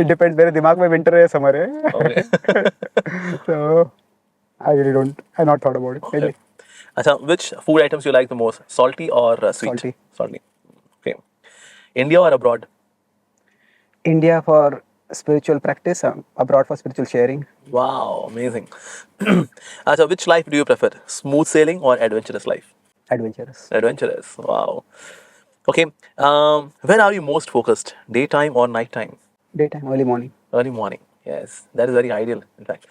It depends, मेरे दिमाग में विंटर है समर है. Okay. So I really don't, I not thought about it. Okay. Maybe. Achha, which food items you like the most? Salty or sweet? Salty. Salty. Okay. India or abroad? India for spiritual practice, abroad for spiritual sharing. Wow, amazing. Achha, which life do you prefer? Smooth sailing or adventurous life? Adventurous. Adventurous. Wow. Okay. When are you most focused? Daytime or nighttime? Daytime, early morning. Early morning. Yes, that is very ideal, in fact.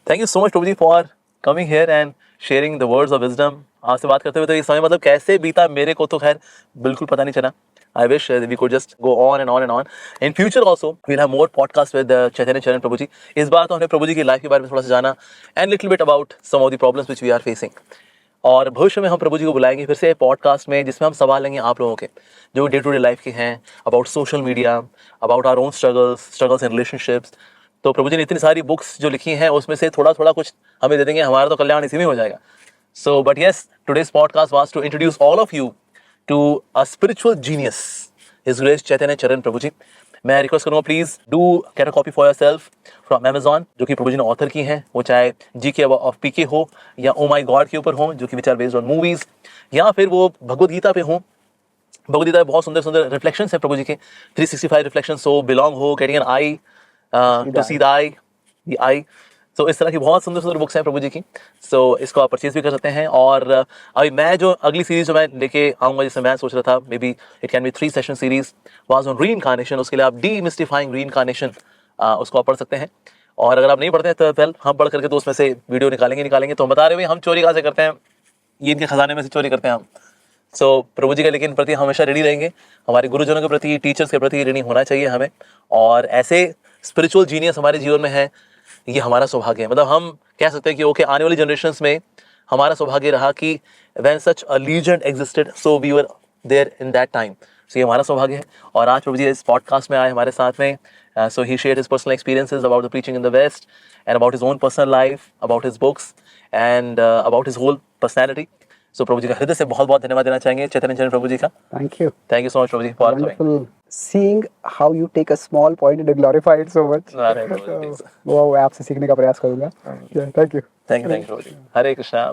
Thank you so much, Prabhuji, for coming here and sharing the words of wisdom. आपसे बात करते हुए तो ये समय मतलब कैसे बीता मेरे को तो खैर बिल्कुल पता नहीं चला. I wish we could just go on and on and on. In future also, we'll have more podcasts with Chaitanya Charan Prabhuji. इस बार तो हमने प्रभु जी की लाइफ के बारे में थोड़ा सा जाना and little bit about some of the problems which we are facing. और भविष्य में हम प्रभु जी को बुलाएंगे फिर से पॉडकास्ट में, जिसमें हम सवाल लेंगे आप लोगों के जो डे टू डे लाइफ के हैं, about social media, about our own struggles in relationships. तो प्रभु जी ने इतनी सारी बुक्स जो लिखी हैं उसमें से थोड़ा थोड़ा कुछ हमें दे देंगे, हमारा तो कल्याण इसी में हो जाएगा। So but yes, today's podcast was to introduce all of you to a spiritual genius, his grace Chaitanya Charan Prabhu ji. मैं रिक्वेस्ट करूंगा please do get a copy for yourself from Amazon, जो कि प्रभु जी ने ऑथर की हैं, वो चाहे जीके ऑफ पीके हो या ओ माई गॉड के ऊपर हो, जो कि which are based on movies, या फिर वो भगवद गीता पे हो। भगवद गीता में बहुत सुंदर सुंदर रिफ्लेक्शंस हैं प्रभु जी के, 365 रिफ्लेक्शंस हो, बिलोंग हो, getting an eye to see the eye. तो इस तरह की बहुत सुंदर सुंदर बुक्स हैं प्रभु जी की। सो इसको आप परचेज भी कर सकते हैं। और अभी मैं जो अगली सीरीज जो मैं लेके आऊँगा, जिससे मैं सोच रहा था may be it can be 3 session series was on reincarnation. उसके लिए आप डीमिस्टिफाइंग रीइंकार्नेशन उसको आप पढ़ सकते हैं। और अगर आप नहीं पढ़ते हैं तो वेल, हम पढ़ करके तो उसमें से वीडियो निकालेंगे। तो हम बता रहे हैं हम चोरी कहाँ से करते हैं, ये इनके खजाने में से चोरी करते हैं हम। सो प्रभु जी के लेकिन प्रति हमेशा रेडी रहेंगे, हमारे गुरुजनों के प्रति, टीचर्स के प्रति रेडी होना चाहिए हमें। और ऐसे स्पिरिचुअल जीनियस हमारे जीवन में है, ये हमारा सौभाग्य है। मतलब हम कह सकते हैं कि ओके, आने वाली जनरेशंस में हमारा सौभाग्य रहा कि when such a legend existed, so we were there in that time. So ये हमारा सौभाग्य है। और आज प्रभु जी इस पॉडकास्ट में आए हमारे साथ में। So he shared his personal experiences about the preaching in the west and about his own personal life, about his books and about his whole personality. So Prabhu ji का हृदय से बहुत बहुत धन्यवाद देना चाहेंगे चैतन्य चरण प्रभु जी का। Thank you. Thank you so much Prabhu ji for coming. Wonderful seeing how you take a small point and glorify it so much. अरे प्रभु जी, वो आपसे सीखने का प्रयास करूंगा। Yeah, thank you. Thank you Prabhu ji. Hare Krishna.